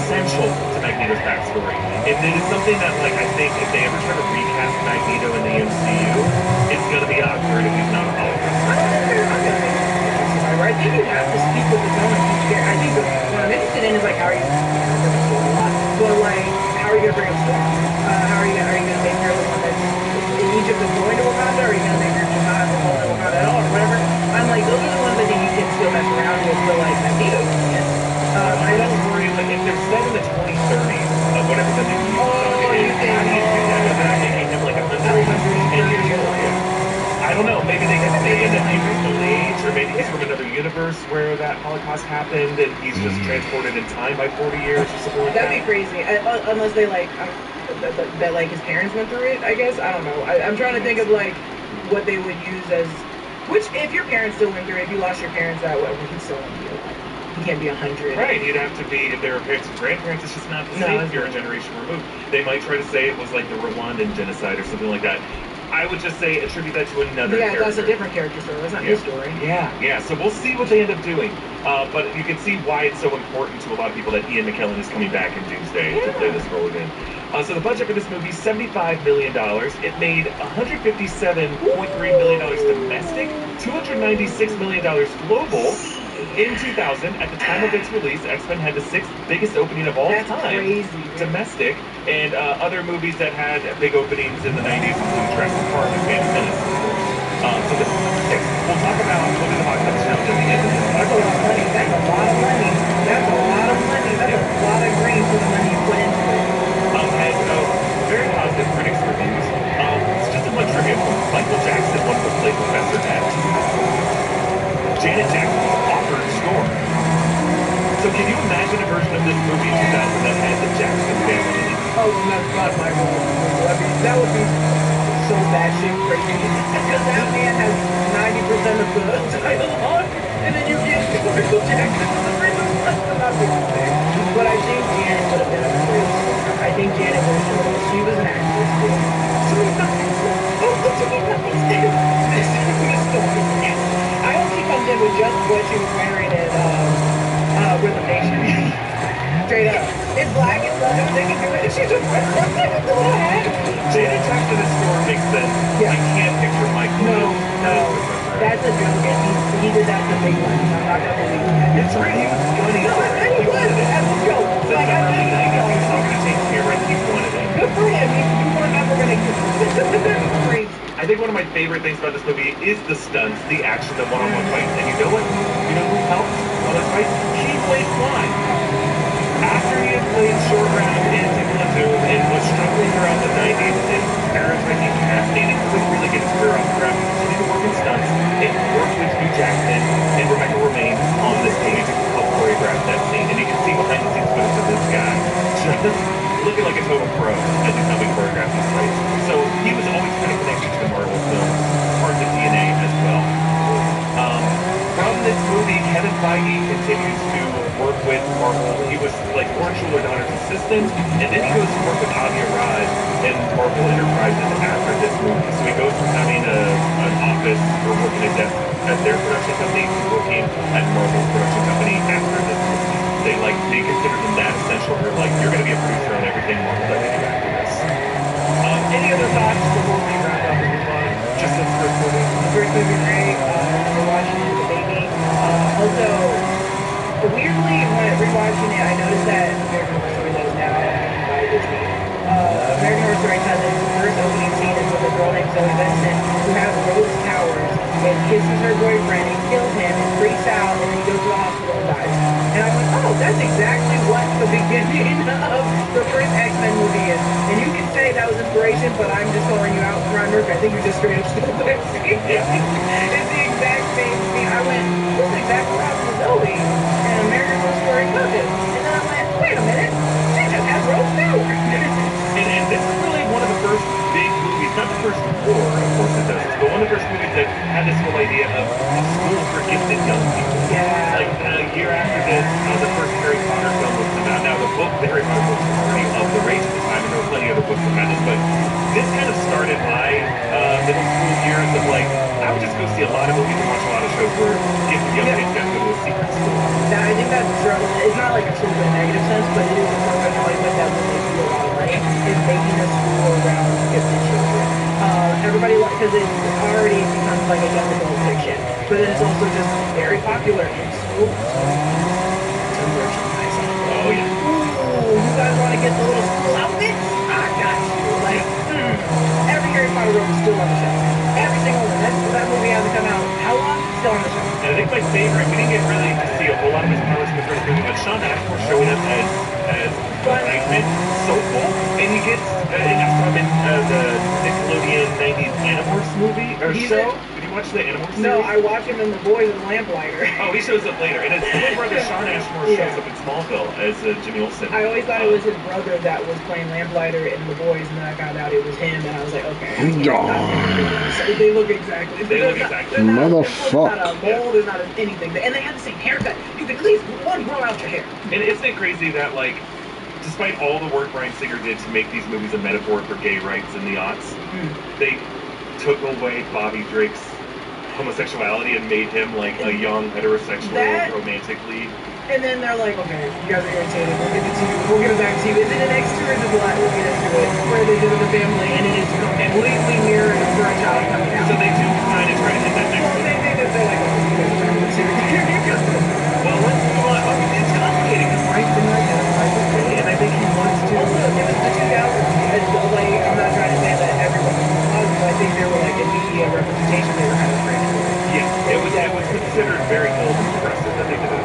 essential to Magneto's backstory. If it is something that, like, I think if they ever try to recast Magneto in the MCU, it's gonna be awkward if he's not a Holocaust survivor. I think you have to speak with the tone of each character. I think what I'm interested in is, like, how are you but, like, how are you gonna bring up Storm? How are you gonna make her the one that's in Egypt is going to Wakanda, or are you gonna make her just not going to Wakanda at all, or whatever? I'm like, those are the ones I think you can still mess around with, but, like, Magneto. I don't worry, like, if they're set in the 2030s, whatever the new is, how do you do that without making him like 110 years old? I don't know, maybe they can stay in the Stone Age, or maybe he's from another universe where that Holocaust happened and he's just transported in time by 40 years or something like that. That'd be crazy, unless they, like, that, like, his parents went through it, I guess. I don't know. I'm trying to think of, like, what they would use as, which, if your parents still went through it, if you lost your parents that way, well, he'd still want to be alive. He can't be 100. Right, you'd have to be, if they were parents and grandparents, it's just not the same if you're a generation removed. They might try to say it was like the Rwandan genocide or something like that. I would just say attribute that to another character. That's a different character story. That's not his story. Yeah. So we'll see what they end up doing. But you can see why it's so important to a lot of people that Ian McKellen is coming back in Doomsday to play this role again. So the budget for this movie, $75 million. It made $157.3 million domestic, $296 million global. In 2000, at the time of its release, X-Men had the 6th biggest opening of all time, domestic, and other movies that had big openings in the 90s include Jurassic Park and Phantom Menace, of course. So this is number 6. We'll talk about what the box office count at the end of this. That's a lot of money. That's a lot of money. That's a lot of money. That's a lot of green for the money you put into it. And very positive critics reviews. It's just a fun trivia point. Michael Jackson once played Professor X. Janet Jackson was offered Storm. So can you imagine a version of this movie in 2000 that had the Jackson family in it? Oh, that's not my role. I mean, that would be so batshit crazy. Because that man has 90% of the dialogue, and then you get Michael Jackson with the rhythm. I'm not being sick. But I think Janet would have been a great star. I think Janet would have showed us. She was an actress, too. Sweet Nothings. Oh, look, Sweet Nothings. This story. Yes. I hope she comes in with just what she was wearing in Rhythm Nation. Straight up. It's black, it's leather, they can do it. She's just wearing the little hat. Janet Jackson in the store makes sense. Yeah. I can't picture Michael. No. That's a joke, and he did that to big one. I'm not gonna believe that. It's right. He was gunning No, for it. and he was. As a joke. Since Like, the I early think 90s, he was not going to change camera, and he wanted it. good for him. You were never gonna get it. Crazy. I think one of my favorite things about this movie is the stunts, the action, the one-on-one fights. And you know what? You know who helped on those fights? He played Klein. After he had played Short Round in Tickle and Zoom and was struggling throughout the 90s and stereotyping casting and couldn't really get his career off the ground, he continued to work in stunts and worked with Hugh Jackman and Rebecca Romaine on this movie to help choreograph that scene. And you can see behind the scenes footage of this guy just looking like a total pro as he's helping choreograph these fights. So he was always kind of connected to the Marvel films, part of the DNA as well. From this movie, Kevin Feige continues to work with Marvel. He was like Lauren Schuler Donner's assistant, and then he goes to work with Avi Arad and Marvel Enterprises after this movie. So he goes from having an office or working a desk at their production company to working at Marvel's production company after this movie. They considered him that essential. They're like, you're going to be a producer on everything Marvel that we do after this. Any other thoughts before we wrap up and move on? Just this first movie. The first movie, great. We're watching it with the baby. Also, weirdly, when rewatching it, I noticed that American Horror Story that is now owned by Disney. American Horror Story has its first opening scene is with a girl named Zoe Benson who has rose towers and kisses her boyfriend and kills him and freaks out and then he goes to the hospital and dies. And I went, oh, that's exactly what the beginning of the first X-Men movie is. And you can say that was inspiration, but I'm just calling you out, Ron Murphy. I think you just straight up stole that scene. It's the exact same scene. I went, this is exactly what happened with Zoe and American Horror Story took it. And then I went, wait a minute, she just has rose towers. And this is really one of the first big movies, not the first war, of course it does, but one of the first movies that had this whole idea of a school for gifted young people. Yeah. Like a year after this, the first Harry Potter film was come out. Now the Harry Potter books were already of the rage at the time, and there were plenty of other books that had this, but this kind of started my middle school years of like, I would just go see a lot of movies and watch a lot of shows where gifted young kids got to go to a secret school. I think that's true. It's not like a true in a negative sense, but it is a trope in Hollywood that will make you a lot of money. Is making a school around gifted children. Everybody, because it already becomes like a young adult fiction, but then it's also just very popular in schools. To merchandise. Oh yeah. Ooh, you guys want to get the little school outfits? I got you. Like, every Harry Potter book is still on the shelf. Every single one. That movie hasn't come out. How long? Still on the shelf. And I think my favorite, we didn't get really to see a whole lot of his powers in the first movie, but Sean Ashmore showing up as Iceman, so cool. And he gets, and I saw him in the Nickelodeon 90s Animorphs movie, or show. Did you watch the Animorphs series? No, I watch him in The Boys as Lamplighter. Oh, he shows up later. And his twin brother Sean Ashmore shows up in Smallville as Jimmy Olsen. I always thought it was his brother that was playing Lamplighter in The Boys, and then I found out it was him, and I was like, okay. They look exactly. Motherfucker. There's not a mold, there's not anything. And they have the same haircut. You can at least grow out your hair. And isn't it crazy that, like, despite all the work Bryan Singer did to make these movies a metaphor for gay rights in the aughts, they took away Bobby Drake's homosexuality and made him like a young heterosexual romantic lead. And then they're like, okay, you guys are irritated. We'll give it to you. We'll give it back to you. Is it an X2 or is it black? We'll get into it. Where they did it with the family, and it is completely mirrored for a child coming out. So they do kind of try to hit that next one. They did say like, oh, you guys are trying to serious. Well, let's move on. It's complicated because Bryan's been identified with gay, and I think he wants to. Also, it was the 2000s. Like, I'm not trying to say that everyone was positive. I think there were like in media representation they were kind of afraid of it. Yeah, it was considered very bold and progressive that they did it.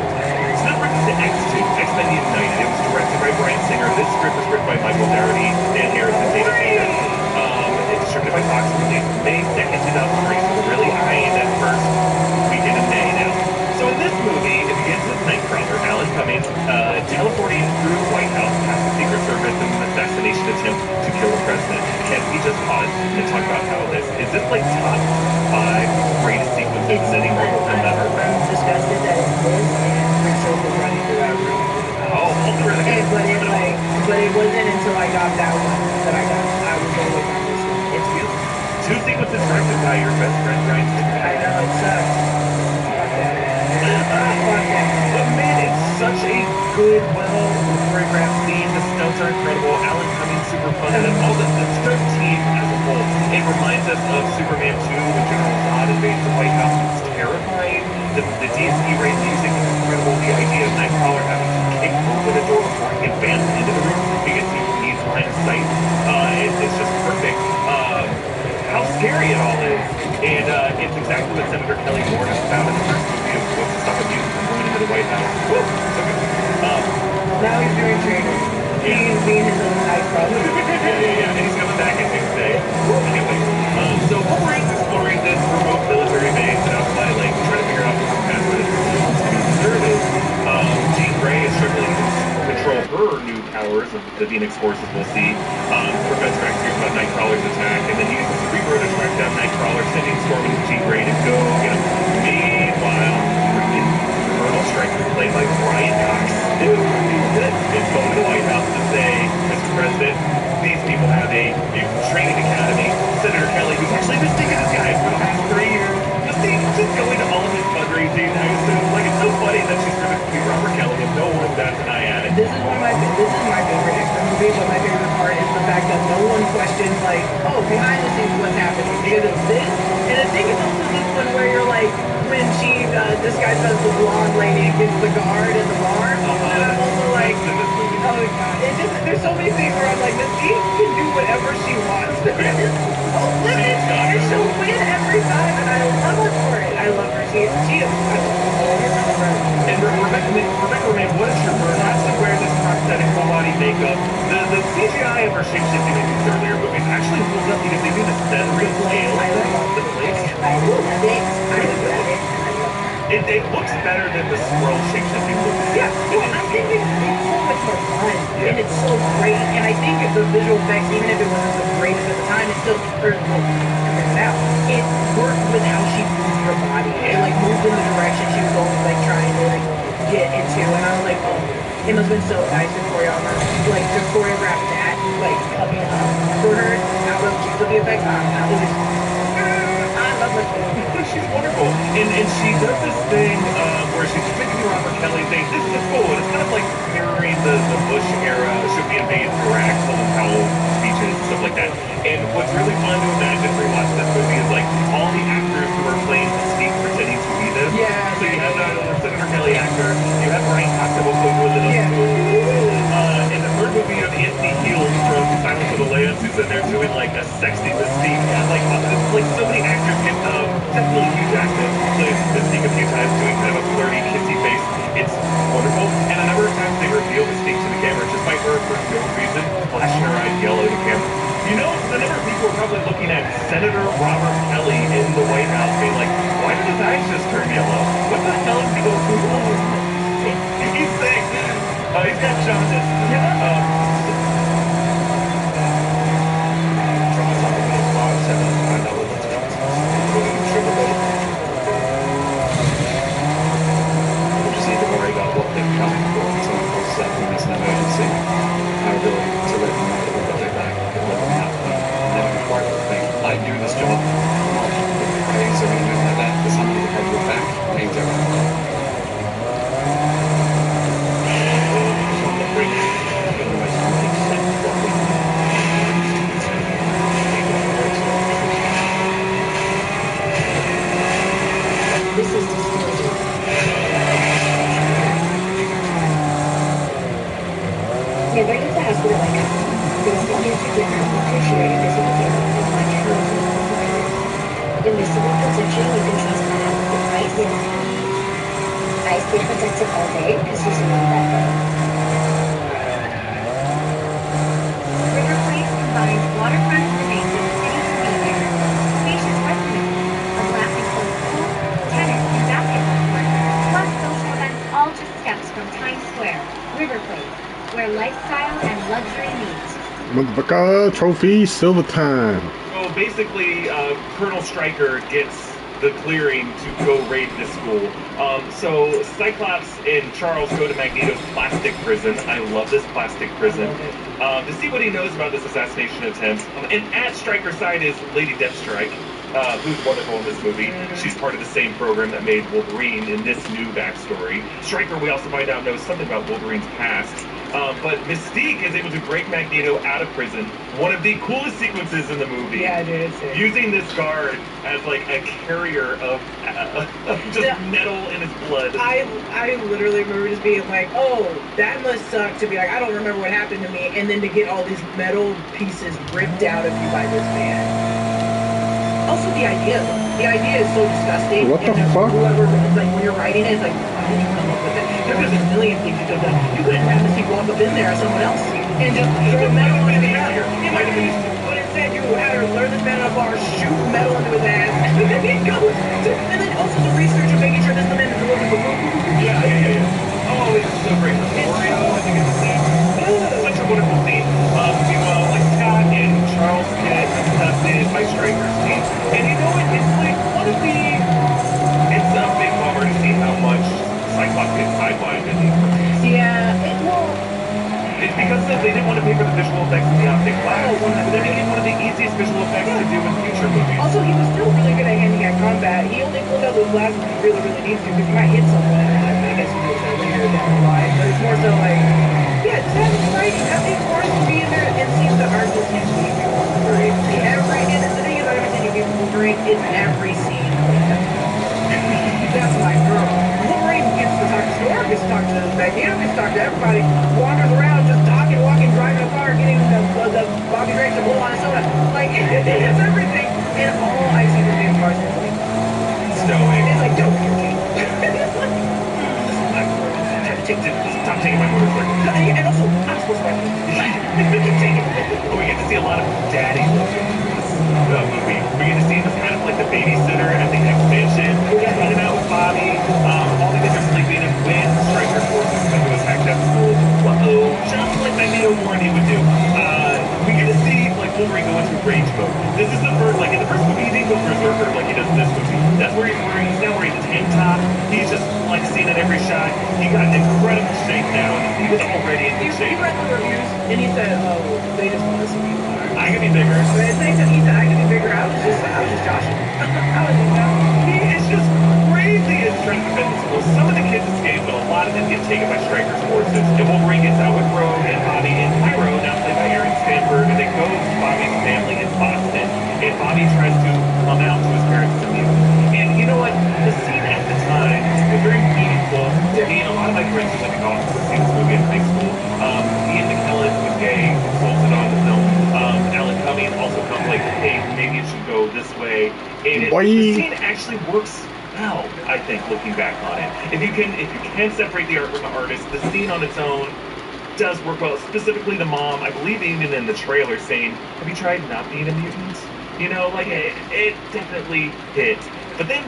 So that brings us to X2, X-Men United. It was directed by Bryan Singer. This script was written by Michael Dougherty, Dan Harris, and David Hayter. It's distributed by Fox, released May 2nd, 2003. So we're really eyeing that first weekend in May now. So in this movie, it begins with Nightcrawler, Alan Cummings, teleporting through the White House past the Secret Service in an assassination attempt to kill the president. Can we just pause and talk about how is this like top 5 greatest sequences in any Marvel film ever? I'm disgusted that it's this and Quicksilver running through that room. Oh, both are really good. But it wasn't until I got that one that I was always on this one. It's beautiful. 2 sequences directed by your best friend Ryan Stickman. I know, it sucks. Fuck that. Fuck that. But man, it's such a good, well choreographed scene. The stunts are incredible. Alan Cumming's super fun, and then all the stunt team as a whole. It reminds us of Superman 2 when General Zod invades the White House. It's terrifying. The DSP rated music is incredible. The idea of Nightcrawler having to kick open a door before he can advance into the room because he needs line of sight. It's just perfect. How scary it all is. And it's exactly what Senator Kelly warned us about in the first movie of what's to stop a mutant from going into the White House. Woo! So good. Now he's doing training. He's being his own Nightcrawler. Yeah, and he's coming back in Tuesday. Can't wait. So Wolverine's exploring this remote military base out by Lake, trying to figure out what the best way to be conservative. Jean Grey is struggling to control her new powers of the Phoenix forces, we'll see. Professor X hears about Nightcrawler's attack, and then he uses Cerebro to track down Nightcrawler, sending Storm and Jean Grey to go get him. Meanwhile, freaking Colonel Stryker, played by Brian Cox, is going to the White House to say, Mr. President, these people have a training academy. Senator Kelly, who's actually been sticking this guy for the past 3 years, just going to all of his fundraising. I assume, like, it's so funny that she's going to be Robert Kelly, and no one bats an eye at it. This is my favorite X-Men movie, but my favorite part is the fact that no one questions, like, oh, behind the scenes what's happening, because it's this, and I think it's also this one where you're like, when she disguises as the blonde lady against the guard in the bar, and I'm also like, oh god, it's just, there's so many things where I'm like, this team can do whatever she wants. It's so limited, and she'll win every time, and I love her for it. I love her. She is. And Rebecca Romaine, what is your burn? Has to wear this prosthetic full body makeup. The CGI of her shape-shifting in these earlier movies actually holds up because they do this set real scale. The place. It looks better than the Squirrel shape-shifting movies. Yeah, well, I think it's so much more fun, and it's so great, and I think the visual effects, even if it wasn't the greatest at the time, it still, it worked with how she moved her body. It, like, moved in the direction she was always, like, trying to, like, get into, and I was like, oh, it must have been so nice to choreograph that, like, coming up for her, out of the effects, I love her. She's wonderful. And she does this thing where she's picking Robert Kelly saying, this is cool. And it's kind of like mirroring the Bush era, should we invade Iraq, Colin Powell speeches, stuff like that. And what's really fun to imagine rewatching this movie is like all the actors who are playing Mystique pretending to be them. Yeah. So you have the Senator Kelly actor, you have Brian Cox that will go to a little in the third movie, you have Anthony Heels from Silence of the Lambs, who's in there doing like a sexy Mystique. Like so many actors get definitely Hugh Jackman plays Mystique a few times, doing kind of a flirty, kissy face. It's wonderful. And a number of times they reveal Mystique to the camera just by her for no reason, flashing her eyes yellow to camera. You know, the number of people are probably looking at Senator Robert Kelly in the White House being like, why did his eyes just turn yellow? What the hell is going on? He's sick. He's got jaundice. I do this job. Praise or anything like that, but somebody to have your back means everything. This is distorted. Never use the hospital like that. These figures are different from tertiary invisible zero and much closer to the invisible protection you can trust my hand with ice. I stay protected all day because he's a non-bad girl. River Place combines waterfront living with city convenience, spacious residence, a glass enclosed pool, tennis and basketball court, plus social events all just steps from Times Square. River Place, where lifestyle and luxury meet. Motherfucker, trophy, silver time. Oh so basically, Colonel Stryker gets the clearing to go raid this school. So Cyclops and Charles go to Magneto's plastic prison. I love this plastic prison. To see what he knows about this assassination attempt. And at Stryker's side is Lady Deathstrike, who's wonderful in this movie. She's part of the same program that made Wolverine in this new backstory. Stryker, we also find out, knows something about Wolverine's past. But Mystique is able to break Magneto out of prison. One of the coolest sequences in the movie. Yeah, I did. Too. Using this guard as like a carrier of just metal in his blood. I literally remember just being like, oh, that must suck to be like, I don't remember what happened to me, and then to get all these metal pieces ripped out of you by this man. Also, the idea is so disgusting. What the fuck? Whoever, like, when you're writing it, it's like, why did you come up with it? There could have been a million things you could have done. You could have had Mystique walk up in there as someone else and just throw metal into the air. It might have been easier. But instead, you had her learn this man on a bar, shoot metal into his ass, and then he goes to, and then also the research of making sure this is the man that's looking for food. Yeah. Oh, it's so great. Oreo, I think it's a scene. Such a wonderful scene. Meanwhile, like Scott and Charles get abducted by Stryker's team. And you know what? It's like one of the... It's a big bummer to see how much Cyclops gets sidelined in these movies. Yeah, It's because they didn't want to pay for the visual effects of the optic glass. But they made it one of the easiest visual effects to do in future movies. Also, he was still really good at hand-to-hand combat. He only pulls out those glasses when he really needs to, because he might hit someone. I mean, I guess he knows that later down the line. But it's more so like, yeah, just having fighting. I think Forrest will be in there and seems the art will seem to be Wolverine. And the thing is, I haven't seen you people Wolverine in every scene. That's my girl. Wolverine gets to talk to Storm, gets to talk to Magneto, gets to talk to everybody, wanders around just talking, walking, driving a car, getting the Bobby Drake to blow on a soda. Like, it's everything. And all I see from James Marsden is like, Stoic. it's like, don't care, Jane. It's like, Stop taking my motorcycle. and also, I'm supposed to write this. We get to see a lot of daddy looking in this movie. We get to see him as kind of like the babysitter at the expansion. Hanging out with Bobby. All the kids are sleeping, and when Stryker's forces come to attack that school, just like Magneto warned he would do, we get to see like Wolverine go into rage mode. This is the first, like in the first movie, he didn't go berserker like he does in this movie. That's where he's now wearing a tank top. He's just like seen in every shot. He got an incredible shakedown. He was already in good shape. He read the reviews, and he said, oh, they just want to see me hard. I can be bigger. He said, I can be bigger. I was just joshing. He is just crazy as trying to defend the school. Some of the kids escape, but a lot of them get taken by Stryker's forces. And Wolverine gets out with Rogue and Bobby and Pyro, now played by Aaron Stanford, and they go to Bobby's family in Boston. And Bobby tries to come out to his parents as a mutant. And you know what? The scene at the time was very meaningful to me. A lot of my friends who went to college who seen this movie in high school. Ian McKellen, who was gay, consulted on the film. Alan Cumming also comes like, hey, maybe it should go this way. And the scene actually works well, I think, looking back on it. If you can separate the art from the artist, the scene on its own does work well. Specifically the mom, I believe even in the trailer, saying, have you tried not being a mutant? You know, like, it definitely hit. But then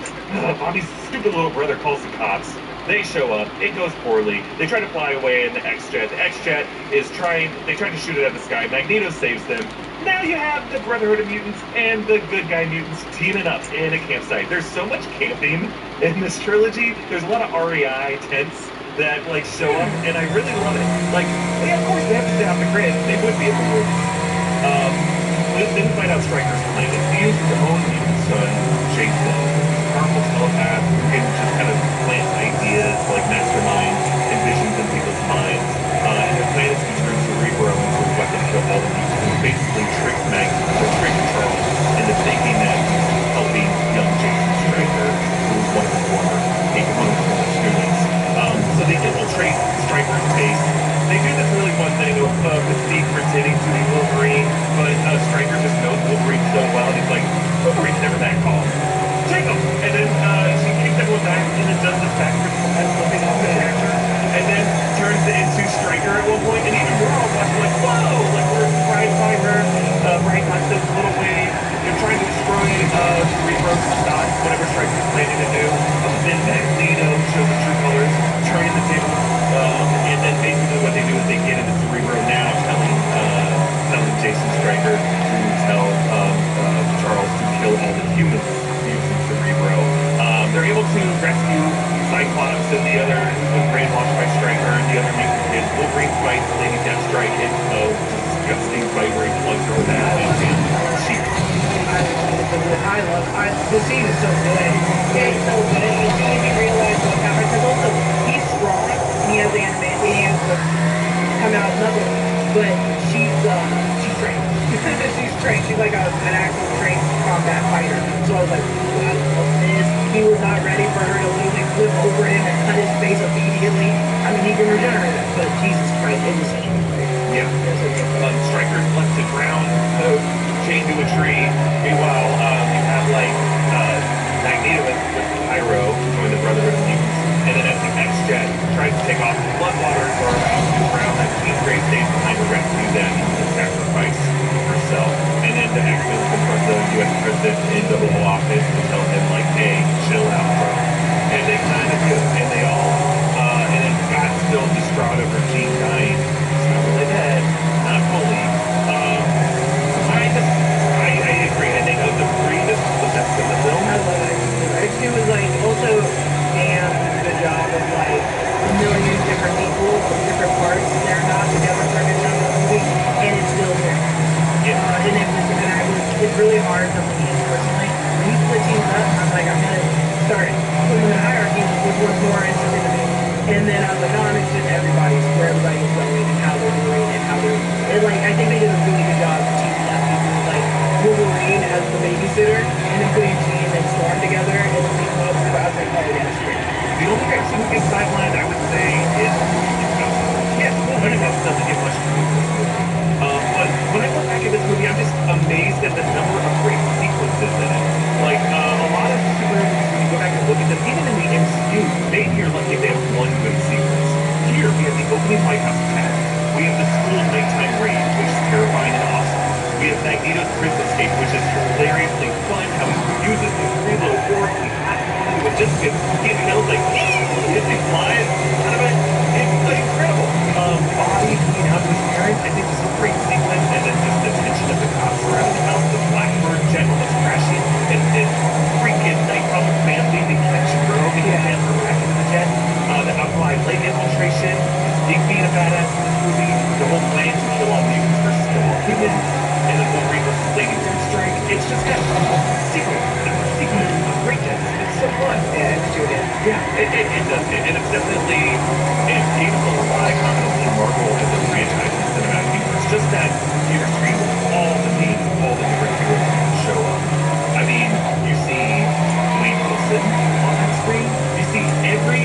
Bobby's stupid little brother calls the cops. They show up. It goes poorly. They try to fly away in the X-Jet. The X-Jet is they try to shoot it at the sky. Magneto saves them. Now you have the Brotherhood of Mutants and the good guy mutants teaming up in a campsite. There's so much camping in this trilogy. There's a lot of REI tents that like show up, and I really love it. Like, yeah, of course they have to stay off the grid. They would be in the woods. Then we find out Stryker's plan is to use his own mutant son, Jason, powerful telepath who can just kind of plant ideas, like mastermind and visions in people's minds. And their plan is to turn Cerebro into a weapon to kill all the mutants, and basically trick Charles into thinking that he's helping young Jason Stryker, who was one of his former students. So they infiltrate Stryker's base. They do this really fun thing of Mystique pretending to be Wolverine, but Stryker just knows Wolverine so well, and he's like, Wolverine's never that calm. Take him! And then she kicks everyone back, and then does this backwards slide, flipping off the character, and then turns it into Stryker at one point, and even we're all watching like, whoa! Like, we're surprised by her. Brian Cox does a little wave. They're trying to destroy Cerebro to stop whatever Stryker's planning to do. Then Magneto shows the true colors, turning the table, and then basically what they do is they get into Cerebro now, telling Jason Stryker to tell Wolverine fights Lady Deathstrike in a disgusting fight where he plugs her back and she. The scene is so good. Yeah, he's so good. As soon as you realize what happened, because also he's strong and he has the come out nothing, but she's trained. She's trained. She's like an actual trained combat fighter. So I was like, ooh, I love this. He was not ready for her to literally flip over him and cut his face immediately. I mean, he can regenerate it, but Jesus Christ, it was such a good fight. Yeah. Stryker's left to drown, chained to a tree. Meanwhile, you have like Magneto with Pyro to join the Brotherhood of Mutants, and then as the X-Jet tries to take off, Bloodwaters are about to drown, and Jean Grey stays behind to rescue them and sacrifice herself. And then the X-Men confront the U.S. President in the Oval Office and tell him like, "Hey, chill out, bro." And they kind of do, and they all, and then Scott's still distraught over Jean dying. She's not really dead, not fully. I agree. I think of the three, this is the best of the film. I love it. It was like also damn good job of like a million different people from different parts. They're not together for a good chunk of the movie, and it's still there. Yeah. It's really hard for me personally. When you split teams up, I'm like, I'm gonna start putting in hierarchy, which was more interesting to me. And then I was like, no, I'm interested in where everybody is going and how they're doing and how they're. And like, I think they did a really good job of teaming up people like Wolverine as the babysitter, and then putting Jean and Storm together, and then we both. I was like, oh yeah, that's great. The only person who gets sidelined, I would say, is Ghost. Yes, Winnie Ghost doesn't get much credit in this movie. But when I look back at this movie, I'm just amazed at the number of great sequences in it. Like, a lot of superhero movies, when you go back and look at them, even in the MCU, maybe you're lucky if they have one good sequence. Here, we have the opening White House attack. We have the school nighttime raid, which is terrifying and awesome. We have Magneto's prison escape, which is hilariously fun, how he uses his reload orally with just get killed, like, as he flies out of it. It's incredible. Bobby being out of his parents, I think this is a great sequence, and then just the tension of the cops around the house, the Blackbird jet almost crashing, and freaking Nightcrawler family, they catch Rogue and hand her back into the jet. The Alkali Lake infiltration, Stig being a badass in this movie, the whole plan to kill all mutants versus kill all humans, and then Wolverine versus Lady Deathstrike. It's just got sequence after sequence of greatness. It's so fun. Yeah, it's too good. Yeah, it does it. And it's definitely, it gave us a lot of confidence in Marvel as a franchise and cinematic universe. Just that you screen all the names, all the different heroes that show up. I mean, you see Dwayne Wilson on that screen. You see every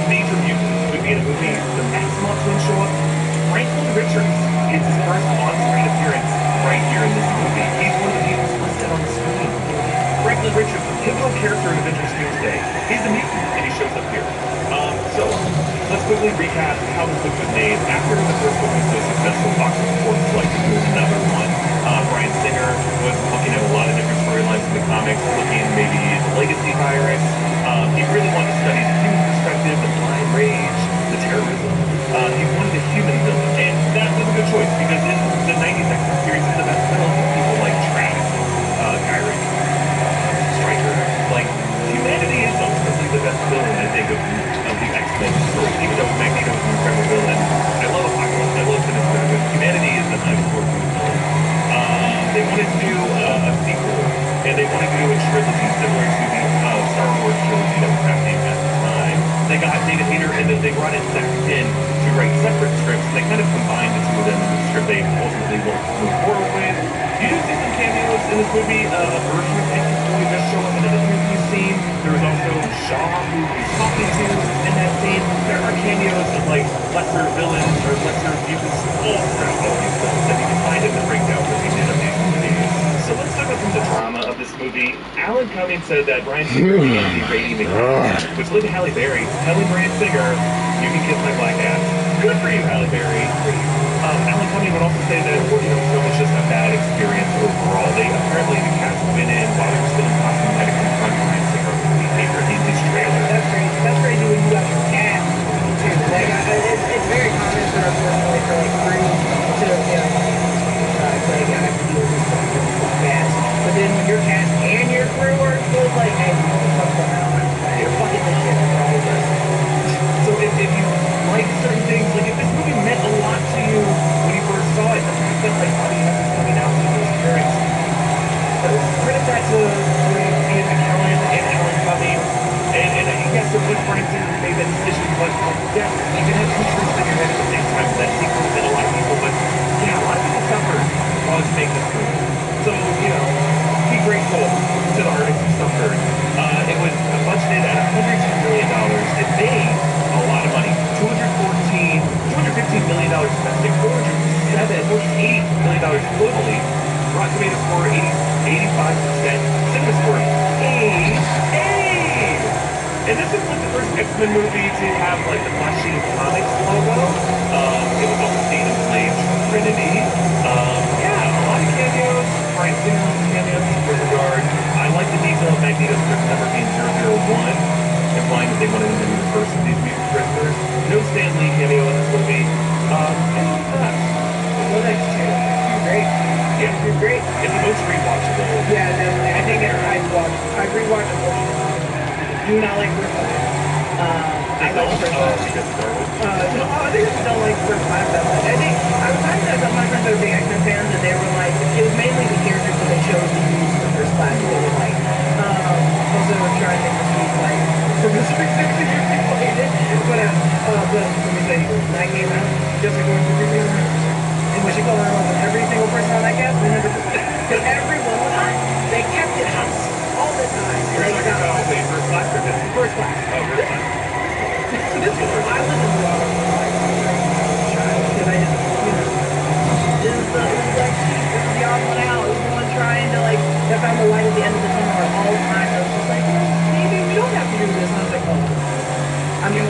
major mutant who would be in a movie. The Maximoff twins show up. Franklin Richards gets his first on-screen appearance right here in this movie. He's one of the mutants listed on the screen. Franklin Richards, a pivotal character in Avengers Doomsday. He's a mutant, and he shows up here. So, let's quickly recap how this movie was made. After the first one was so successful, Fox Sports selected to do another one. Bryan Singer was looking at a lot of different storylines in the comics, looking maybe at the legacy virus. He really wanted to study the human perspective, the blind rage, the terrorism. He wanted a human villain, and that was a good choice, because in the 90s X-Men series is the best villain. People like Trask, Gyrick, Stryker. Like, humanity is ultimately the best villain, I think, of the X-Men story, even though Magneto is an incredible villain. I love Apocalypse, I love Sinister, but humanity is the most important villain. They wanted to do a sequel, and they wanted to do a trilogy similar to the Star Wars trilogy that was happening at the time. They got David Hayter, and then they brought in Zach Penn to write separate scripts. They kind of combined the two of them in the script they ultimately will move forward with. You do see some cameos in this movie. A version of Hank Floyd does show up in an interview scene. There was also Shaw, who he's talking to in that scene. There are cameos of like lesser villains or lesser mutants all throughout all these films that you can find in the breakdown that we did of these movies. So let's talk about some of the drama of this movie. Alan Cumming said that Bryan Singer began berating the cast, which led to Halle Berry telling Bryan Singer, "You can kiss my black ass." Good for you, Halle Berry. Alan Cumming would also say that working on the film was just a bad experience overall. Apparently the cast went in while they were still in costume had to confront Bryan Singer for behavior in his trailer. That's crazy. That's crazy when you got your cat too. Like, it's very common for unfortunately for like crew to like have to deal with this cast. But then when your cast and your crew are both like, hey, you're fucking this shit for all of us. So if you like certain things, like if this movie meant a domestic, $480 million globally. Rotten Tomatoes score 85%. Cinema score A. And this is like the first X-Men movie to have like the flashy comics logo. It was also seen in Blade Trinity. Yeah, a lot of cameos. Brian Singer cameos in this regard. I like the detail of Magneto's first number being 001, implying that they wanted him to be the first of these mutant prisoners. No Stan Lee cameo in this movie. Any thoughts? Well, that's true. She's great. Yeah, She's great. it's the most rewatchable. Yeah, definitely. I think I've rewatched a portion of it. Do not like first class. I like the first class. Because Star Wars. No, I think I just don't like first class that much. I think I was talking to some of my friends that are big X-Men fans, and they were like, it was mainly the characters that they chose to use for first class that they were like. Also trying to make this movie like Professor Xavier people hate it, but let me tell you, when that came out, just like going through reviews, and when she fell in love with every single person on that cast, 100%. Because everyone was hot. They kept it hot all the time. You're talking about the first class or this? First class. Oh, first class. So this was, I listened to it like child, because I just, this is the odd one out. It was the one trying to like, that found the light at the end of the tunnel at all times. I was just like, well, maybe we don't have to do this. And I was like, oh. I mean,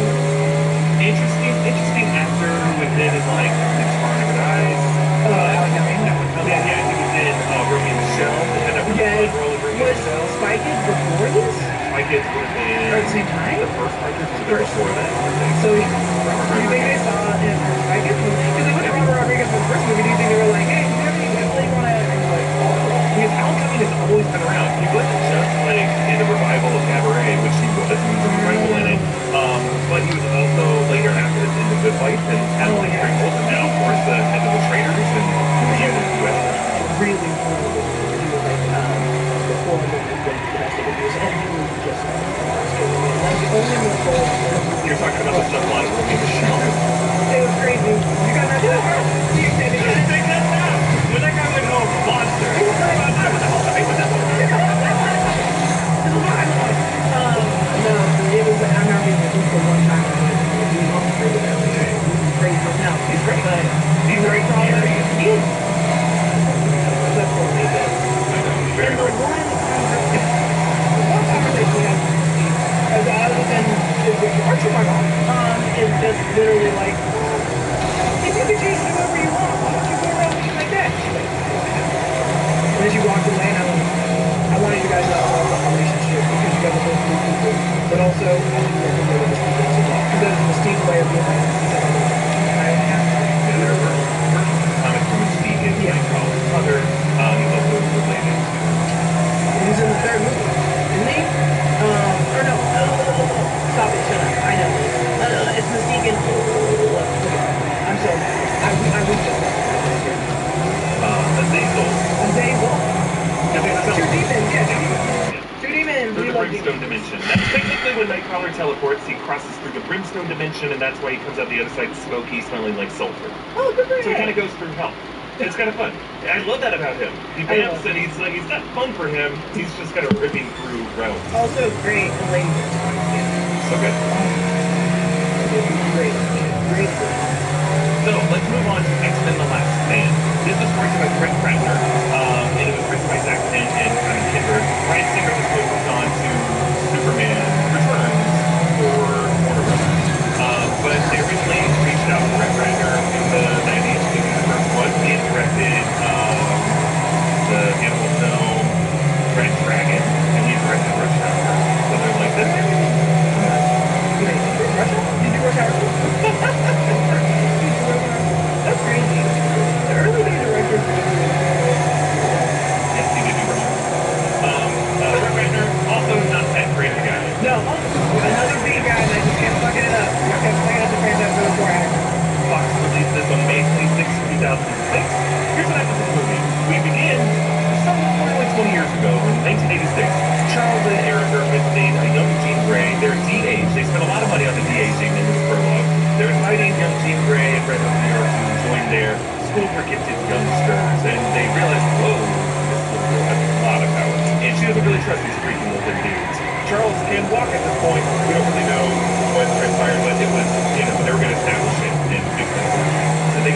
interesting actor within is like Nick Barnard Eyes. Alex Cumming. Yeah, he was in Romeo and Michelle. They had that really Yeah, fun role in Romeo and was Michelle. Spy Kids before this? My kids would have been Or at the same time? the first Spy Kids was before that. I think. So you think they saw him for Spy Kids? Because they went to Robert Rodriguez for the first movie. Do you think they were like, hey, do you have any people you want to? And he's like, oh. Because Alan Cumming has always been around. He wasn't just like in the revival of Cabaret, which he was. He was incredible in it. But he was also later after this in The Good Fight and had like great roles. And now, of course, the head of the Traitors and the U.S. Really cool. He was like, before the domestic abuse, and he was just like the only one role. You're talking about the subplot of Romeo and Michelle. It was crazy. You got that too? You did it. Take that down. When that guy went home, monster. He was like, monster. What the hell? I was that one. No, it was. I remember being like, the one time I went to the home for the family. He's great. No, he's great. But He's very scary. he is. That's what they did. Very And the one conversation we had, as other than Archie, my mom, is just literally like, if you could change whoever you want, why don't you go around being like that? She's like, and then she walked away, and I wanted you guys to know about the relationship because you guys are both cool people, but also I want you guys to know the Mystique as well. Because there's a Mystique way of being like, I have to. Yeah, there were comic from Mystique and Nightcrawler's mother. He's also related to. He's in the third movie, isn't he? Or no, stop it, shut up. I know this. It's Mystique and I'm sorry. I reached Azazel. Two demons, yeah, two demons. Through the Brimstone dimension. That's technically when Nightcrawler teleports. He crosses through the Brimstone dimension, and that's why he comes out the other side smoky, smelling like sulfur. Oh, good for So he him. kind of goes through hell. It's kind of fun. I love that about him. He vamps and he's like, it's not fun for him. He's just kind of ripping through realms. Also great, the lady. So good. Great. So let's move on to X-Men: The Last Stand. This was directed by Brett Ratner, and it was written by Zach Penn and Kevin Kinberg. Bryan Singer was focused on to Superman Returns for Warner Brothers. But they originally reached out to Brett Ratner in the 90s to do the first one. He had directed the animal film Red Dragon, and he directed Rush Hour. So they're like, that's it. Russia? Did you rush hour? That's crazy. The early day directors. Yes, he did do Rush Hour. Brett Ratner, also not that great of a guy. No, another big guy that just kept fucking it up. Kept fucking up the Fantastic Four actor. Fox released this on May 26, 2006. Here's what happens in the movie. We begin somewhere like 20 years ago, in 1986. Charles and Erica are visiting a young Jean Grey. They're de-aged. They spent a lot of money on the de-aging in this prologue. They're inviting young Jean Grey and Red Hook, New York to join their school for gifted youngsters. And they realize, whoa, this little girl has a lot of power. And she doesn't really trust these freaking little dudes. Charles can walk at this point. We don't really know what transpired, but it was, they were going to establish it and fix things. So they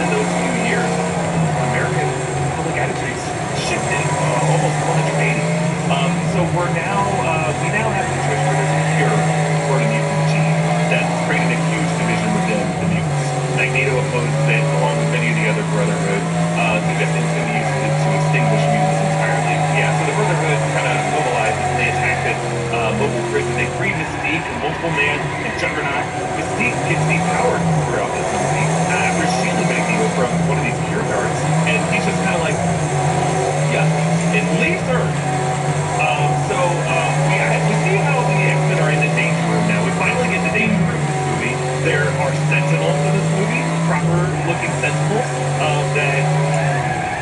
in those few years, American public attitudes shifted almost 180. So we now have a situation where there's a cure for the mutant gene that's created a huge division within the mutants. Magneto opposes it along with many of the other Brotherhood, suggesting it's going to be used to extinguish mutants entirely. Yeah, so the Brotherhood kind of mobilizes and they attack this mobile prison. They free Mystique, Multiple Man, and Juggernaut. Mystique gets depowered throughout this movie after shielding Magneto from one of these cure darts, and he's just kind of like, yeah, and leaves Earth. We see how the X-Men are in the danger room now. We finally get the danger room in this movie. There are Sentinels in this movie, proper-looking Sentinels that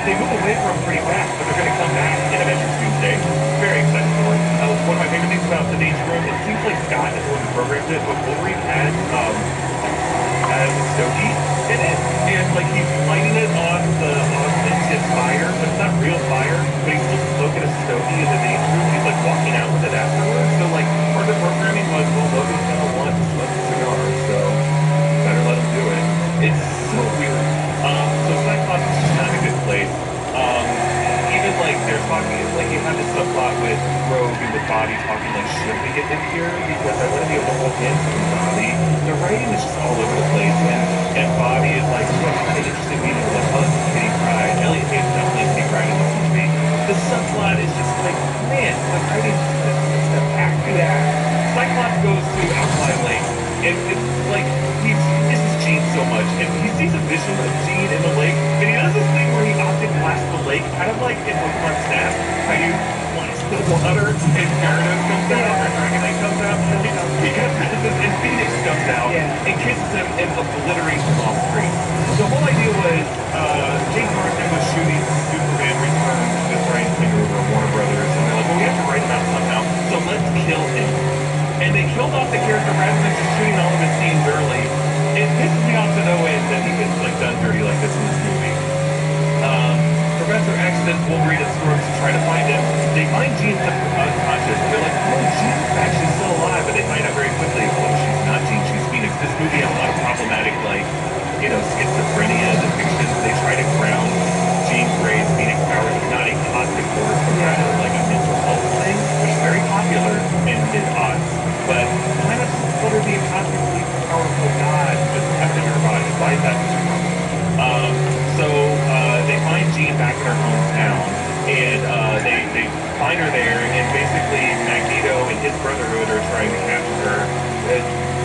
they move away from pretty fast, but they're going to come back in Avengers Doomsday. Very excited for it. One of my favorite things about the danger room, it seems like Scott is the one who programmed it, but Wolverine has a stogie in it, and like he's lighting it on into fire, but it's not real fire, but he's still smoking a stogie in the danger room. He's like walking out with it afterwards. So like part of the programming was, well, Logan's gonna want to smoke a cigar, so better let him do it. It's so weird. So Cyclops is just not in a good place. Even like they're talking, like you have this subplot with Rogue and with Bobby talking like, should we get the cure? Because I want to be able to hold hands with Bobby. The writing is just all over the place, and Bobby is like, yeah, kind of interested in meeting with us, Kitty Pryde. Elliot Page is definitely Kitty Pryde in this movie. The subplot is just like, man, the writing just took a step back. Yeah. Cyclops goes to Alpine Lake, and it's like he misses Jean so much, and he sees a vision of Jean in the lake, and he does this thing where he optic blasts the lake, kind of like in Pokemon Snap, how you blast the water, and Gyarados comes out, or Dragonite comes out. He kind of does this, and Phoenix comes out and kisses him and obliterates him off screen. The whole idea was James Marsden was shooting Superman Returns with Bryan Singer over at Warner Brothers, and they're like, well, we have to write him out somehow, so let's kill him. And they killed off the character rather than just shooting all of his scenes early. It pisses me off to no end that he gets like done dirty like this in this movie. Professor X sends Wolverine and Storm to try to find him. They find Jean unconscious. They're like, oh, Jean's actually still alive, but they find out very quickly, oh, she's not Jean, she's Phoenix. This movie has a lot of problematic, like, schizophrenia depictions. They try to ground Jean Grey's Phoenix powers as not a cosmic force, but rather like a mental health thing, which is very popular in mid-aughts. But why not just let her be a cosmically powerful god with heaven in her body? Why is that such a problem? They find Jean back in her hometown, and they find her there, and basically Magneto and his Brotherhood are trying to capture her.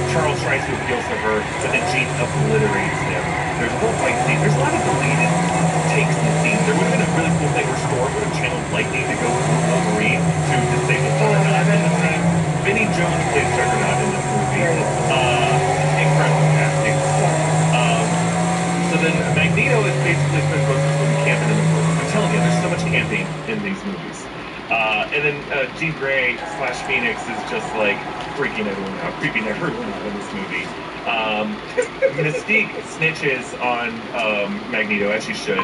Charles tries to appeal to her, but then Jean obliterates him. There's a whole fight scene. There's a lot of deleted takes in the scene. There would have been a really cool thing where Storm would have channeled lightning to go through Wolverine to disable Juggernaut in the scene. Vinnie Jones plays Juggernaut in this movie. Incredible casting. So then Magneto is basically spent most of this movie camping in the woods. I'm telling you, there's so much camping in these movies. And then Jean Grey / Phoenix is just like freaking everyone out, creeping everyone out in this movie. Mystique snitches on Magneto, as she should.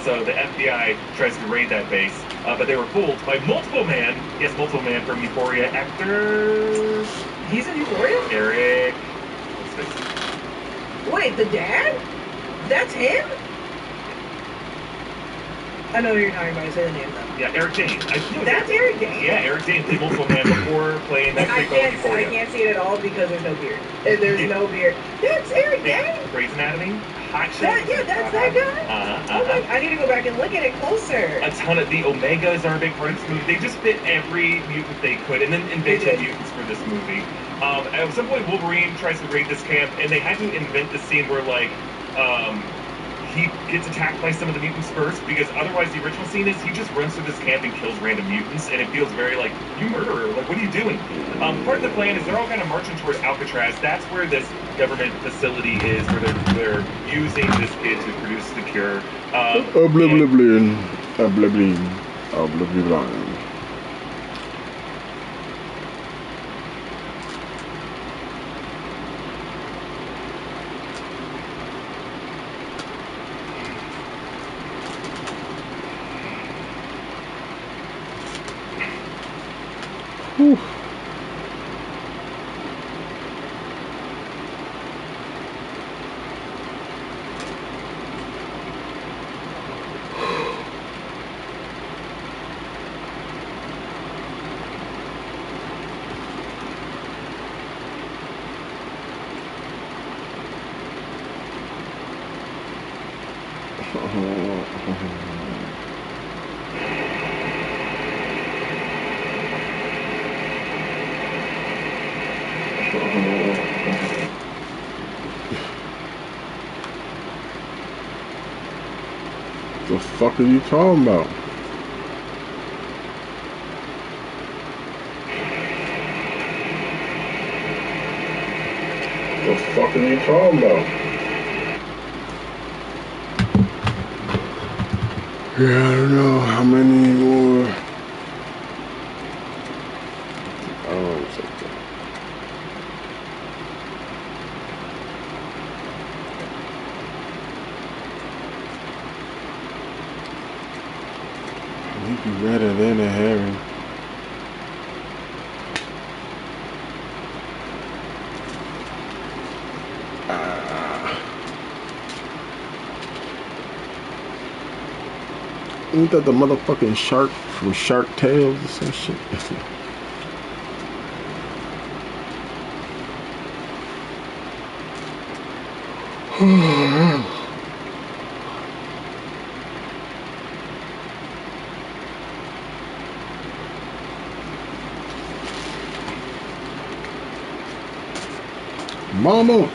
So the FBI tries to raid that base, but they were fooled by Multiple Man. Yes, Multiple Man from Euphoria actor. He's in Euphoria? Eric. What's this? Wait, the dad? That's him? I know who you're talking about. Say the name though. Yeah, Eric Dane. That's Eric Dane. Yeah, Eric Dane played Multiple Man before playing that I can't see it at all because there's no beard. There's no beard. That's Eric Dane. Grey's Anatomy. Hot shit. That's that guy. I need to go back and look at it closer. A ton of the Omegas are a big part of this movie. They just fit every mutant they could, and then invented mutants for this movie. At some point, Wolverine tries to raid this camp, and they had to invent the scene where like. He gets attacked by some of the mutants first, because otherwise the original scene is he just runs through this camp and kills random mutants, and it feels very like, you murderer, like, what are you doing? Part of the plan is they're all kind of marching towards Alcatraz. That's where this government facility is, where they're using this kid to produce the cure. Whew. The fuck are you talking about? The fuck are you talking about? Yeah, I don't know how many more. I don't know something. He'd be redder than a herring. Ain't that the motherfucking shark from Shark Tales or some shit? Mama!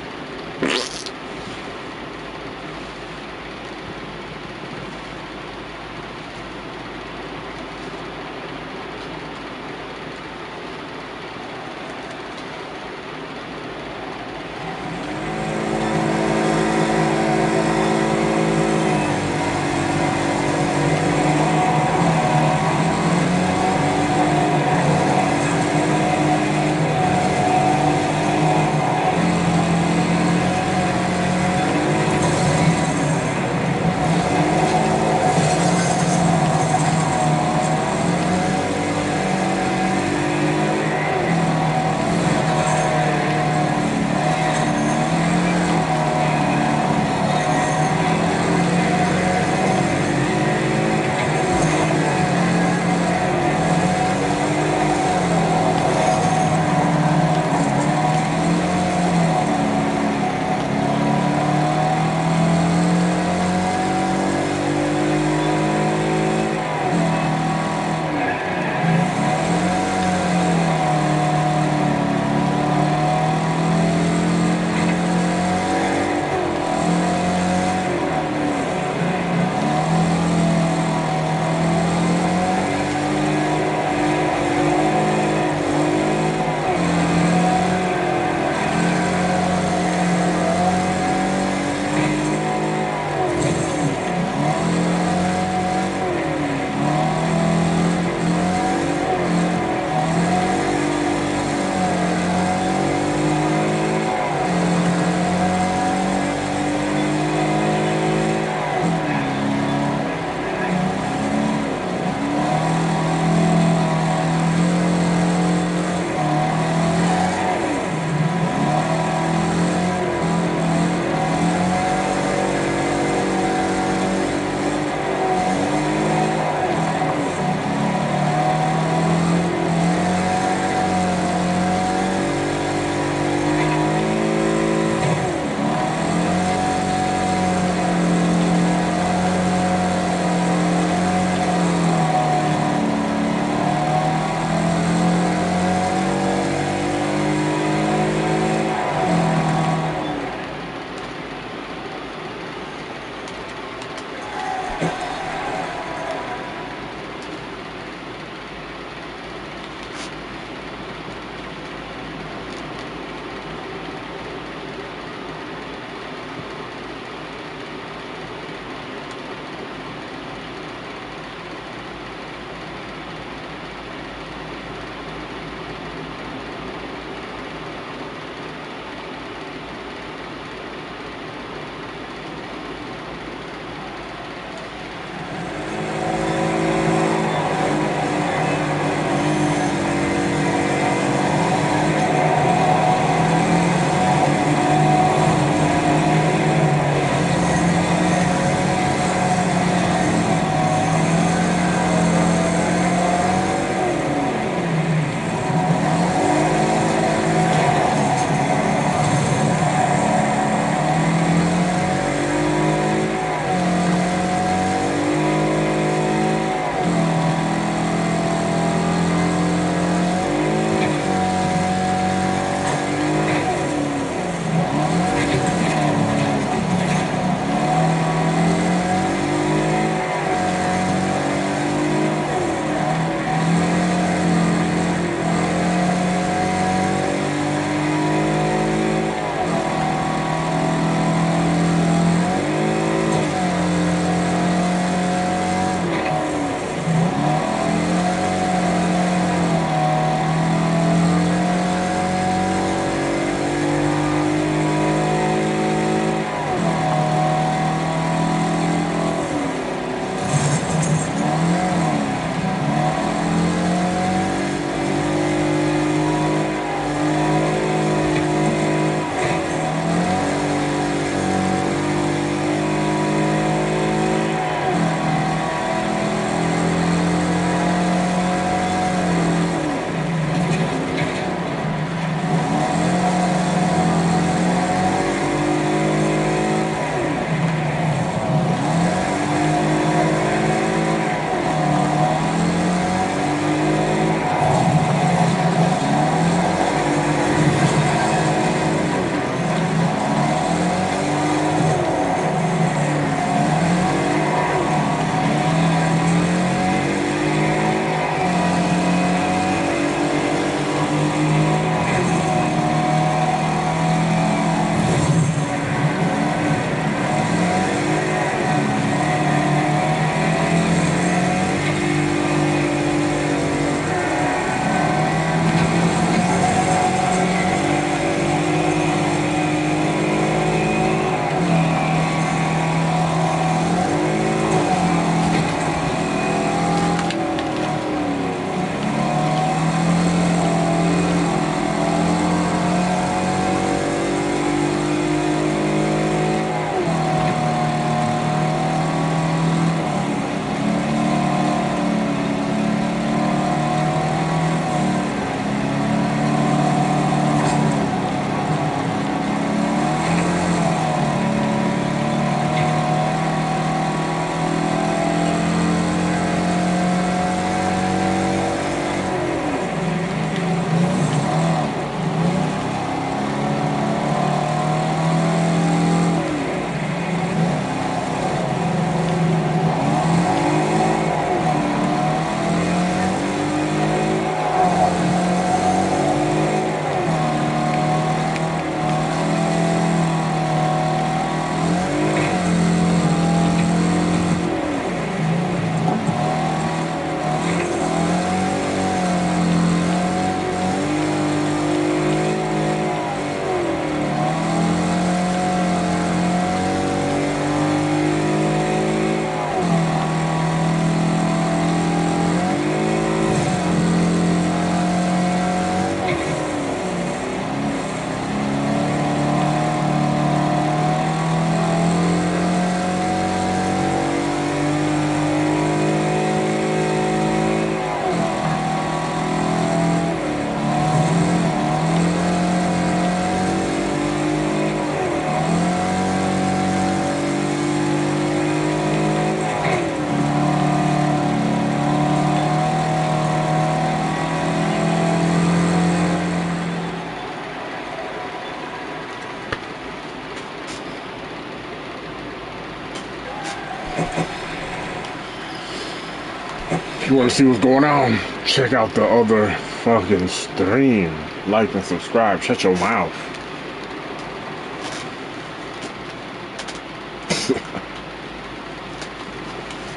If you want to see what's going on, check out the other fucking stream. Like and subscribe. Shut your mouth.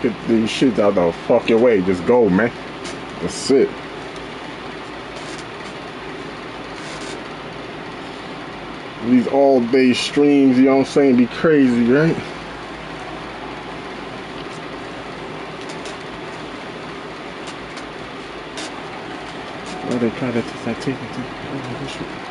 Get these shits out the fucking way. Just go, man. That's it. These all-day streams, you know what I'm saying, be crazy, right? Oh, they try to take it.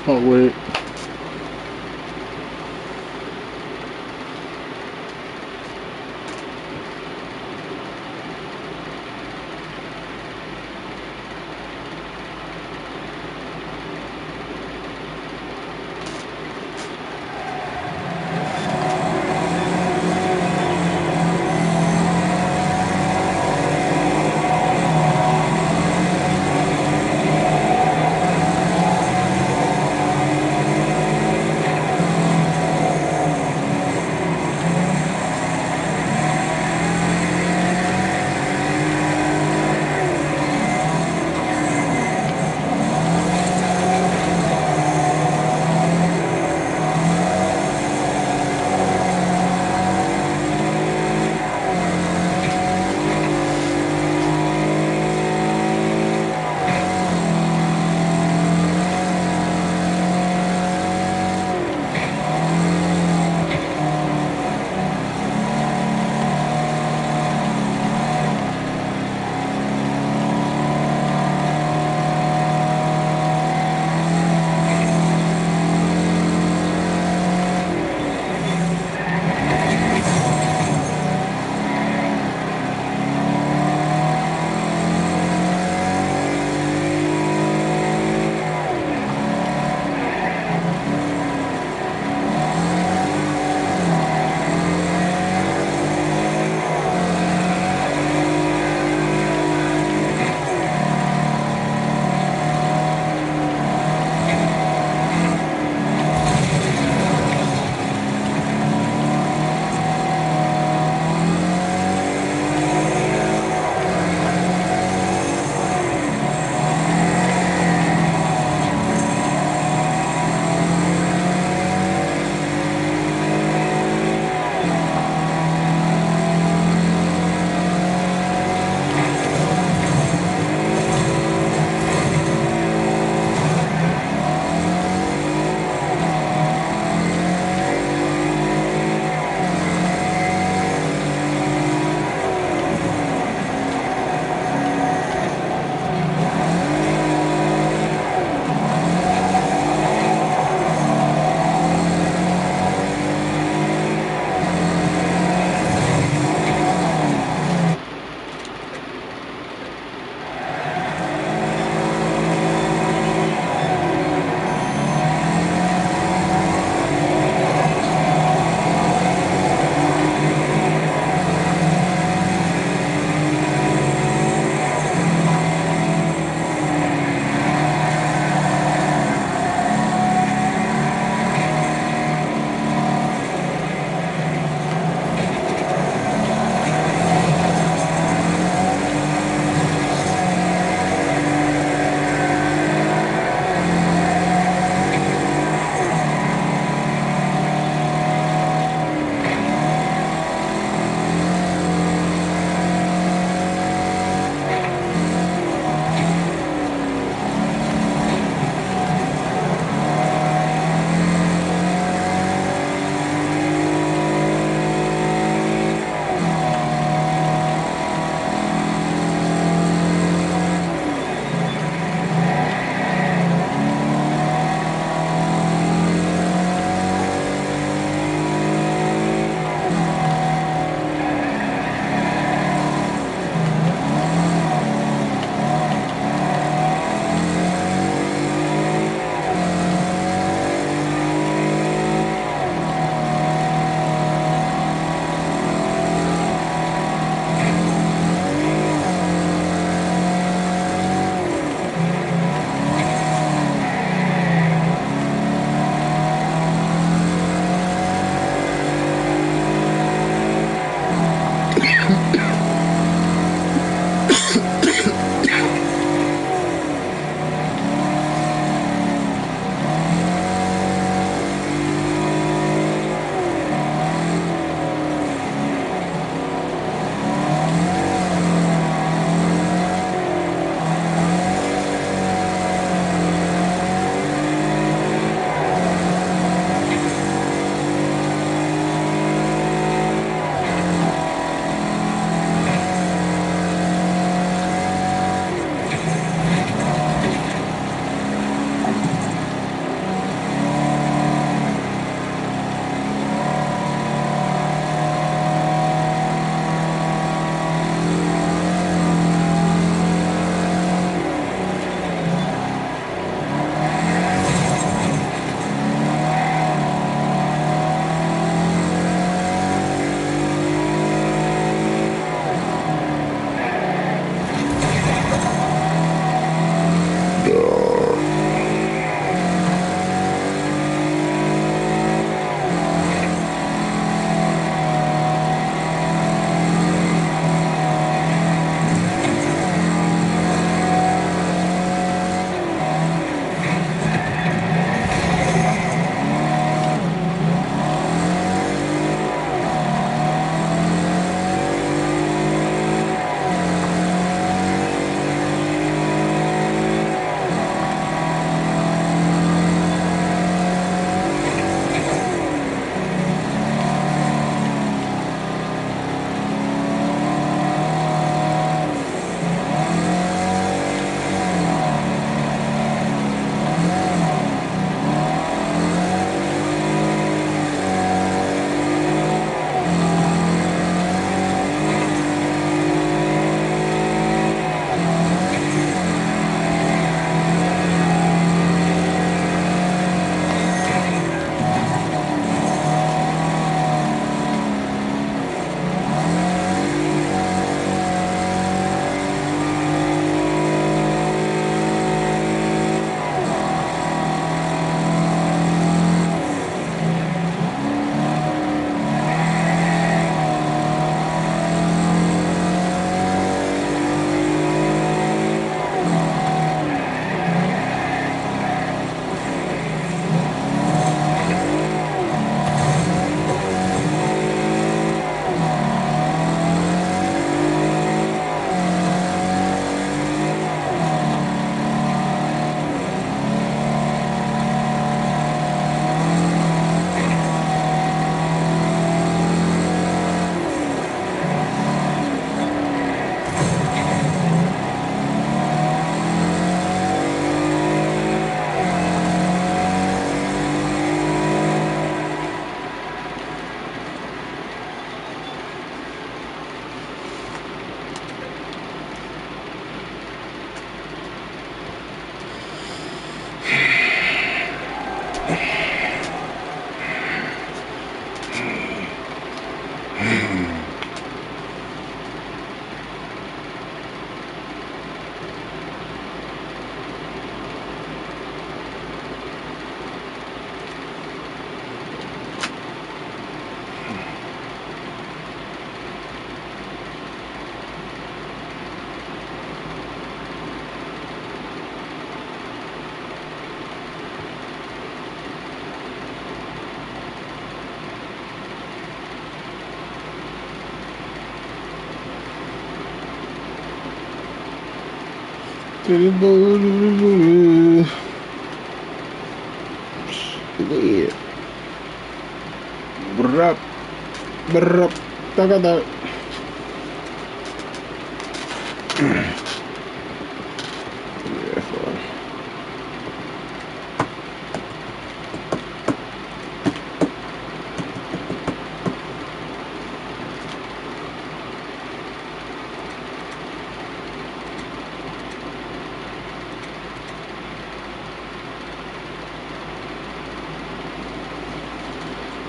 Oh wait. Yeah. Brup. Brup. Tagada. Yeah, fine.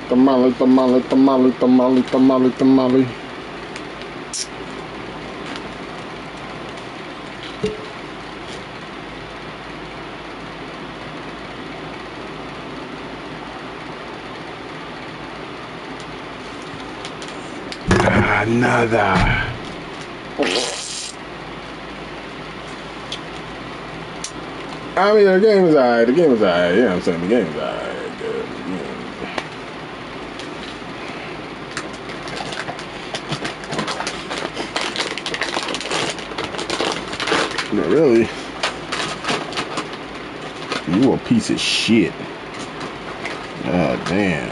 Tamale, tamale, tamale, tamale, tamale, tamale. Another. I mean, the game is alright. The game is alright. You know what I'm saying? The game is alright. Good. But really, you a piece of shit. God damn.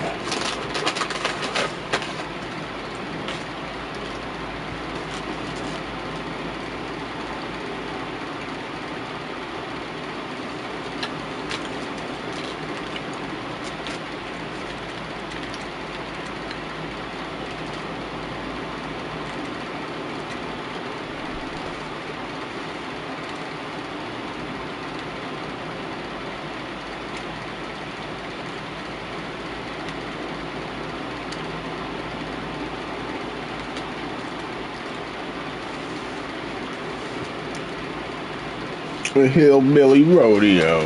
The Hillbilly Rodeo.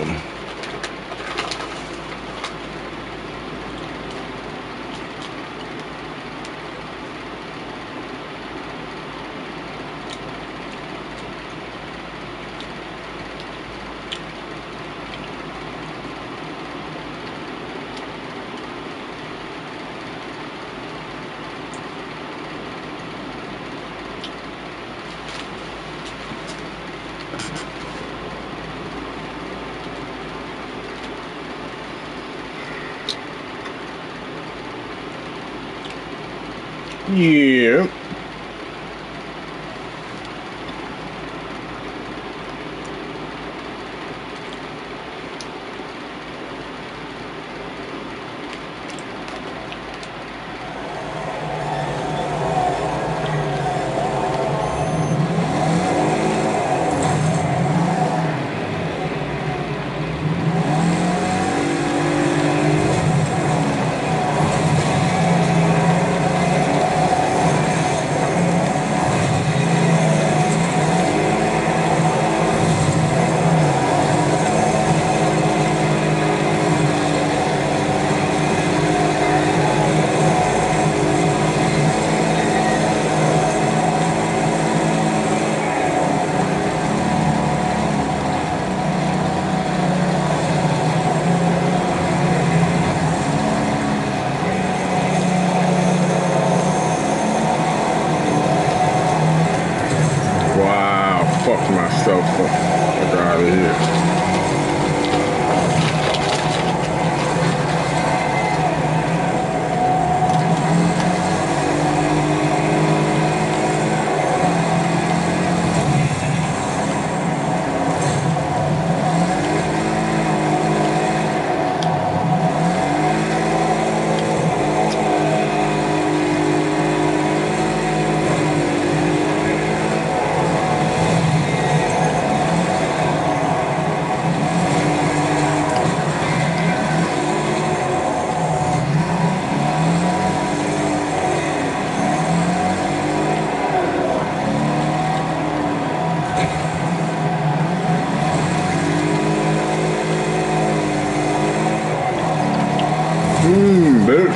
Yeah. Wow, fuck myself. Fuck out of here. Bitch.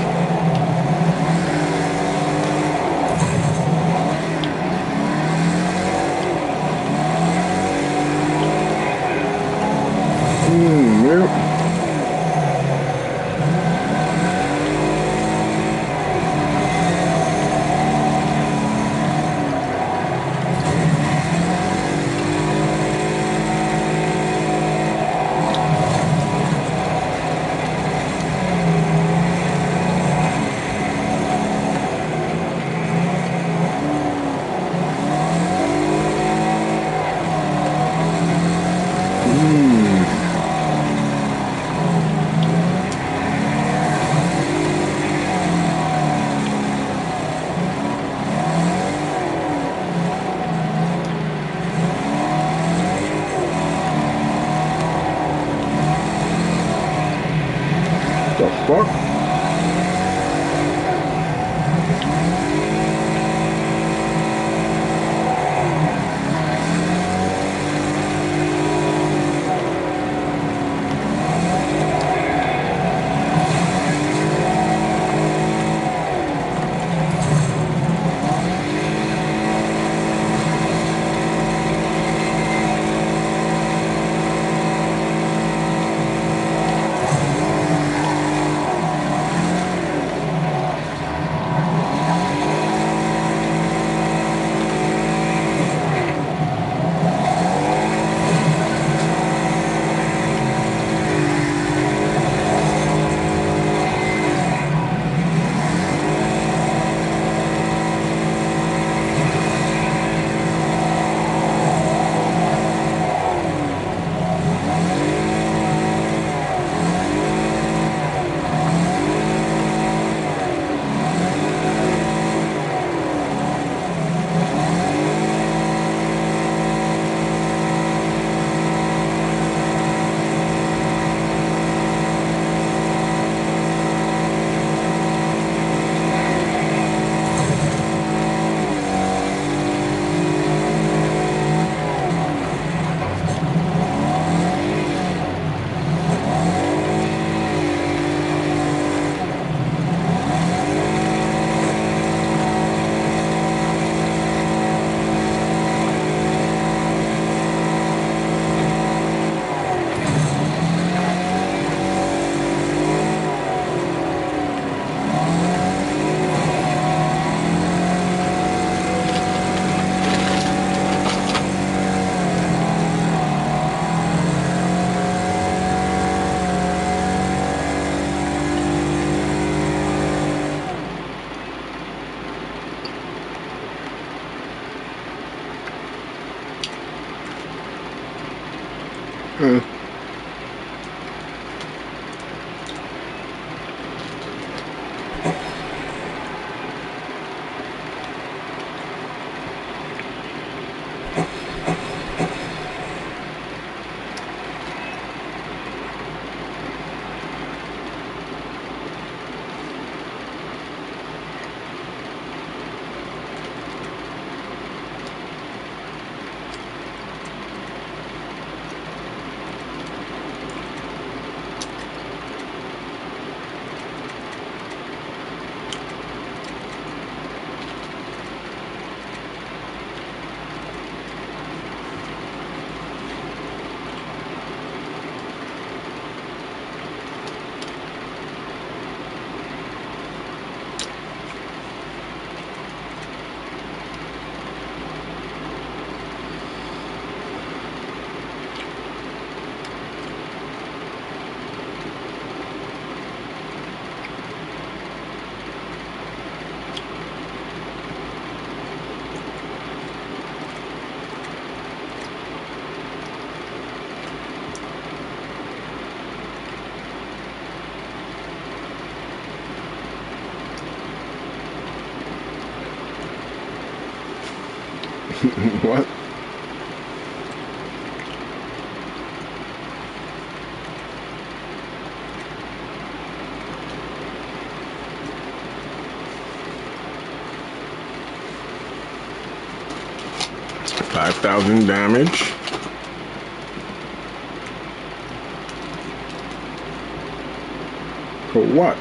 Yep. fuck? What? $5,000 damage. For what?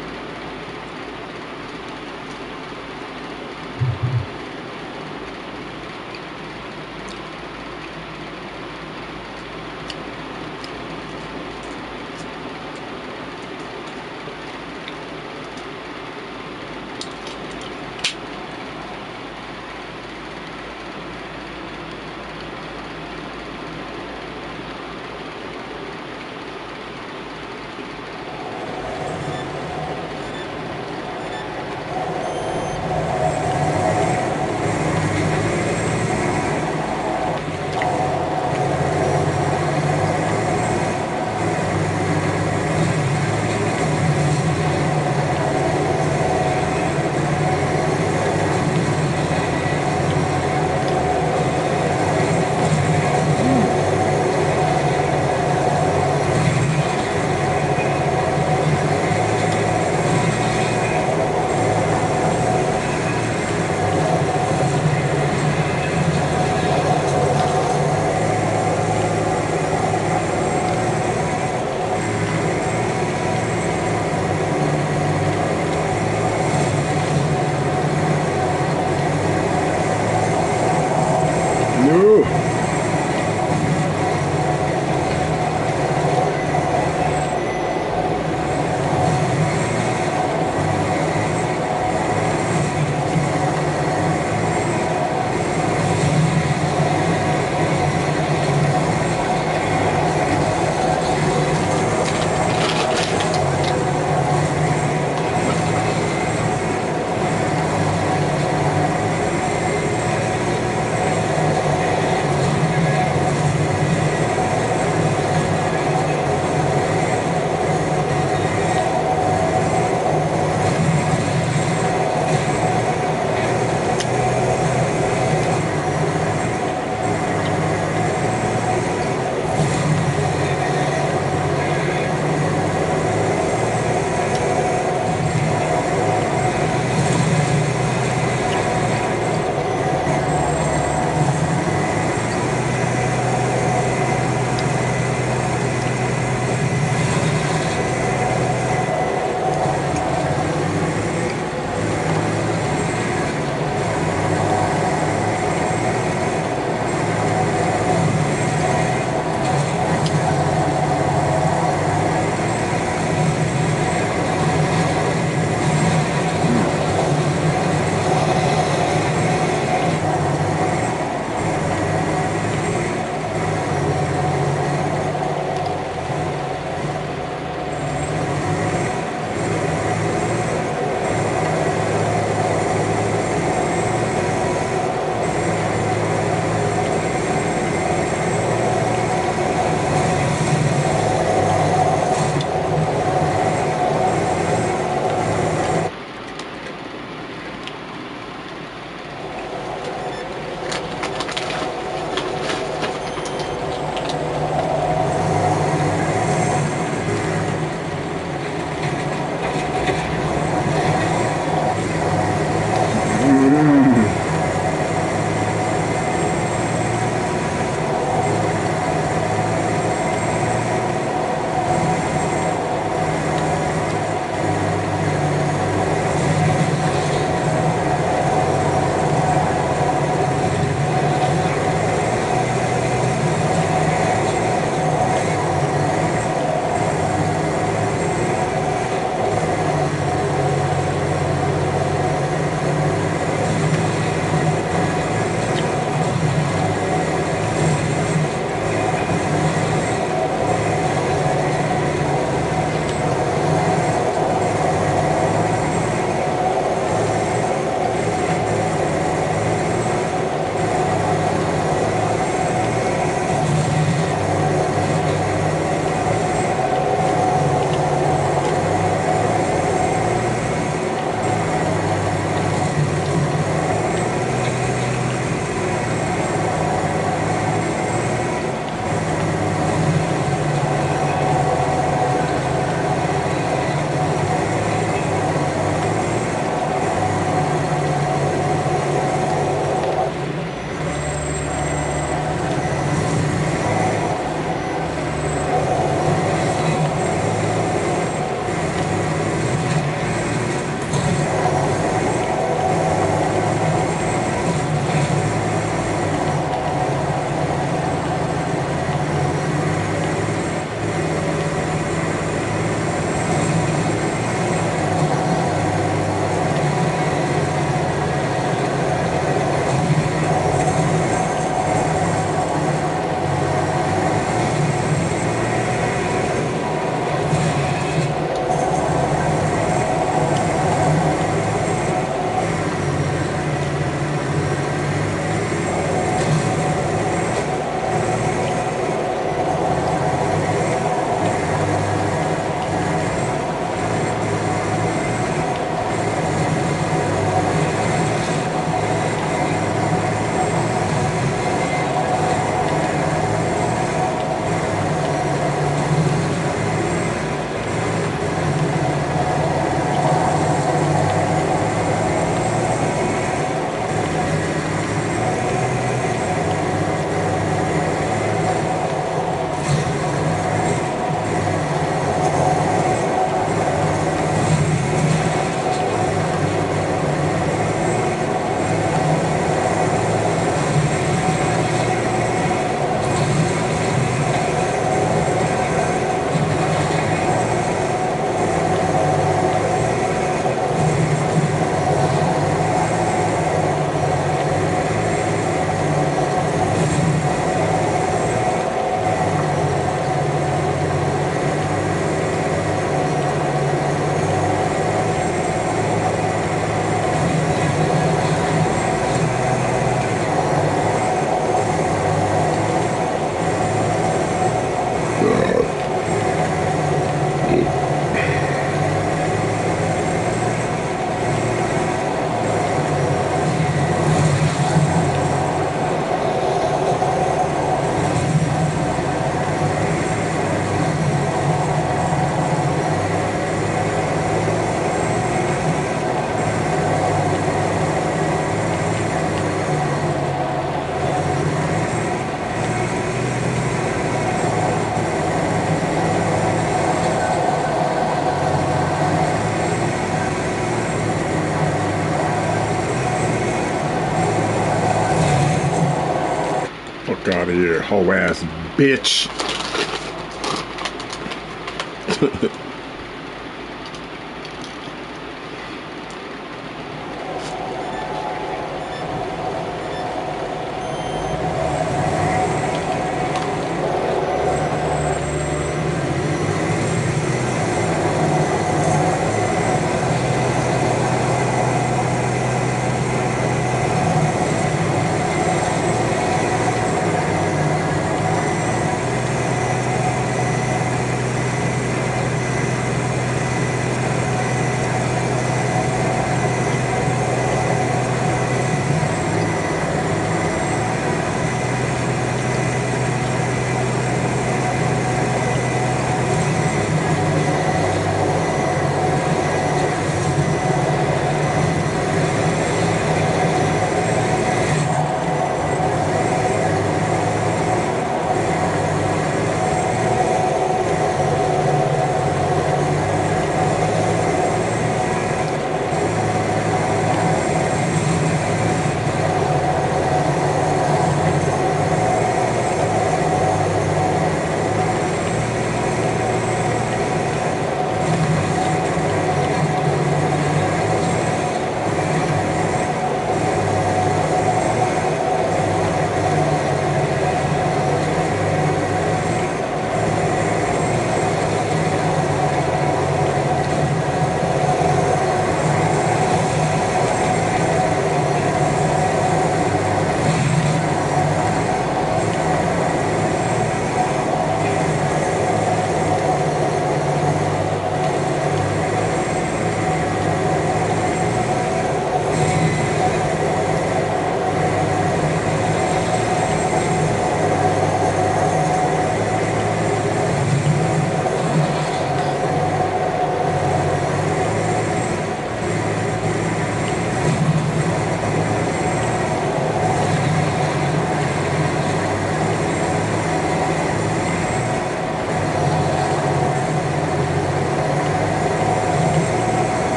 Fuck out of here, hoe ass bitch.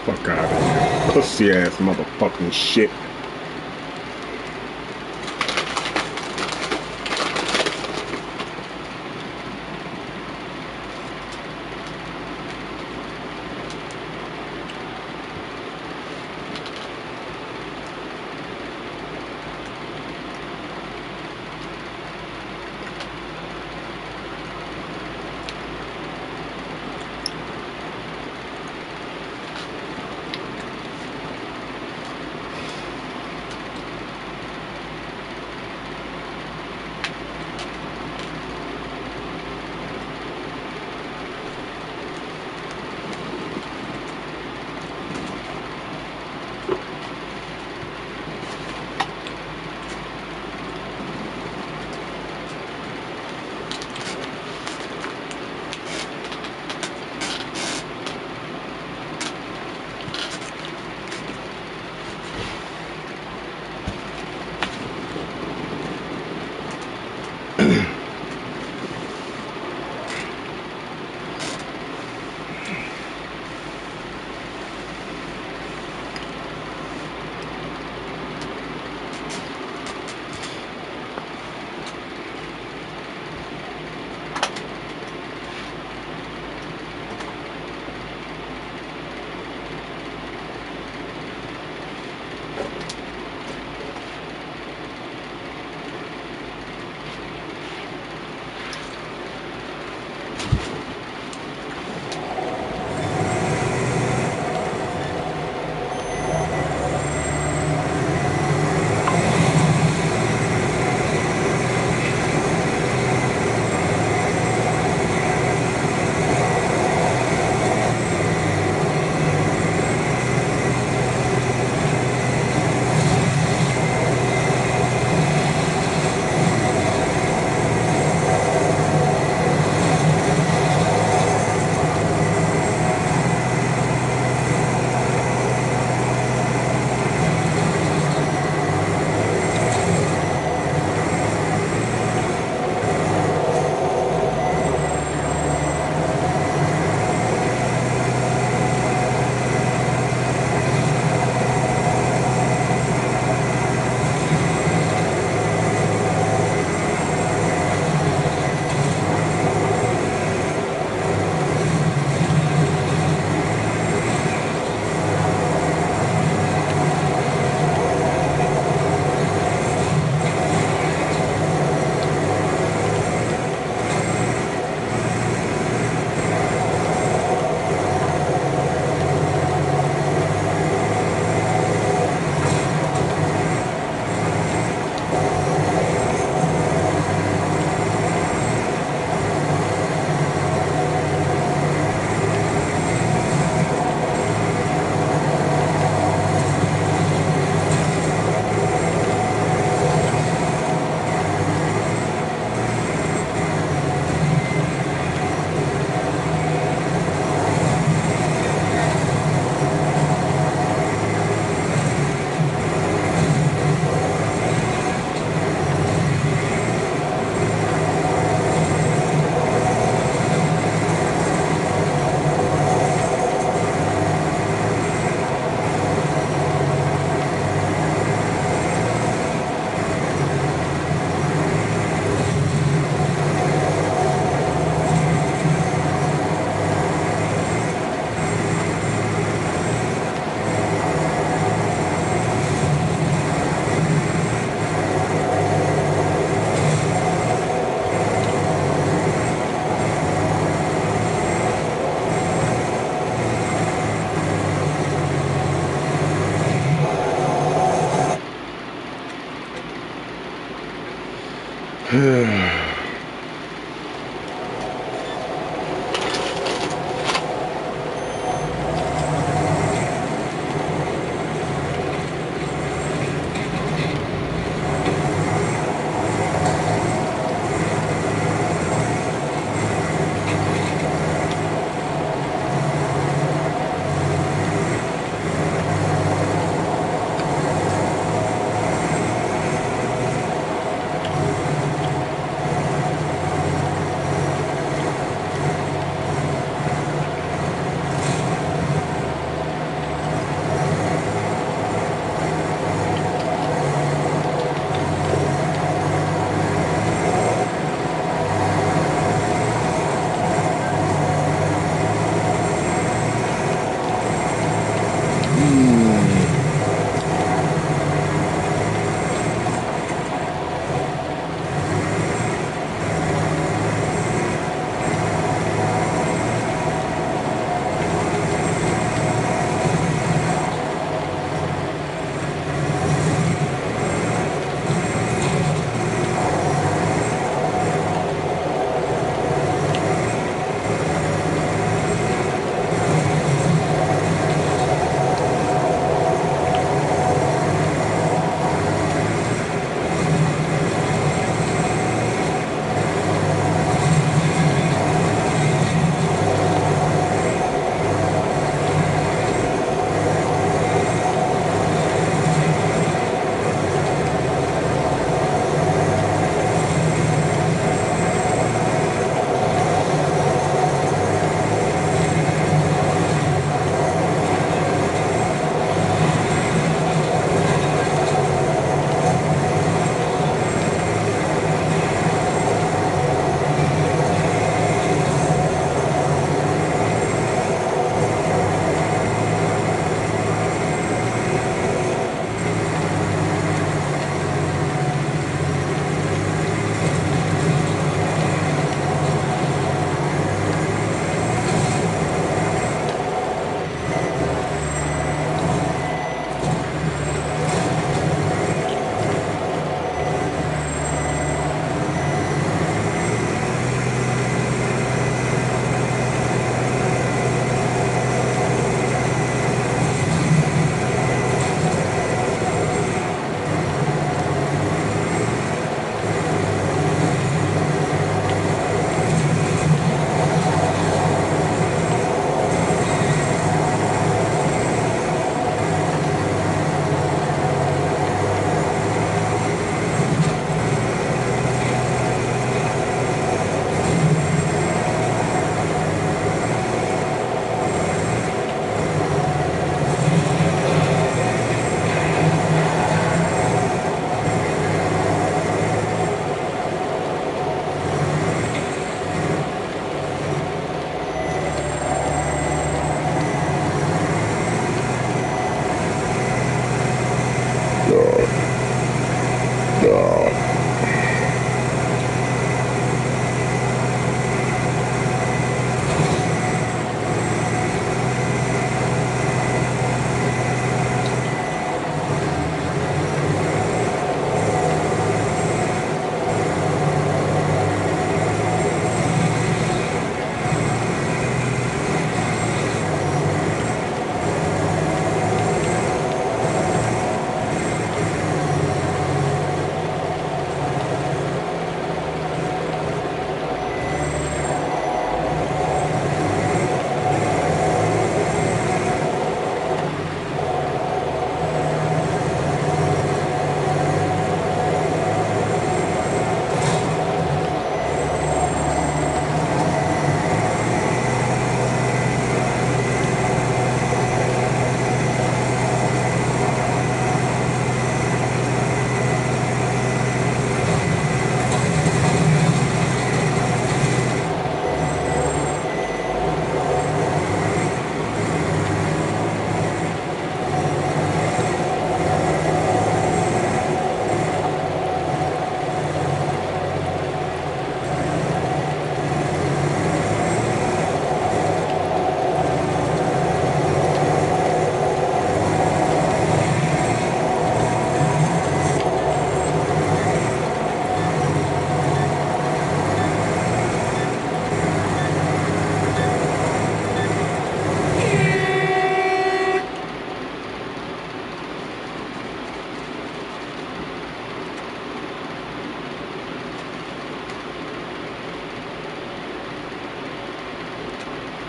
Fuck out of here. Pussy ass motherfucking shit.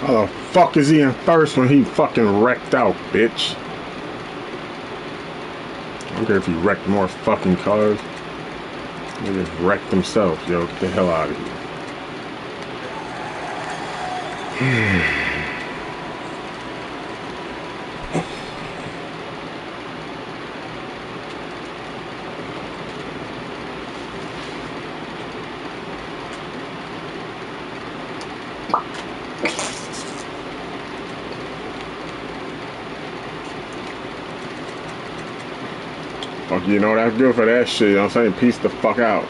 How the fuck is he in first when he fucking wrecked out, bitch? I don't care if he wrecked more fucking cars. They just wrecked themselves, yo. Get the hell out of here. Fuck, you know that's good for that shit. You know what I'm saying? Peace the fuck out.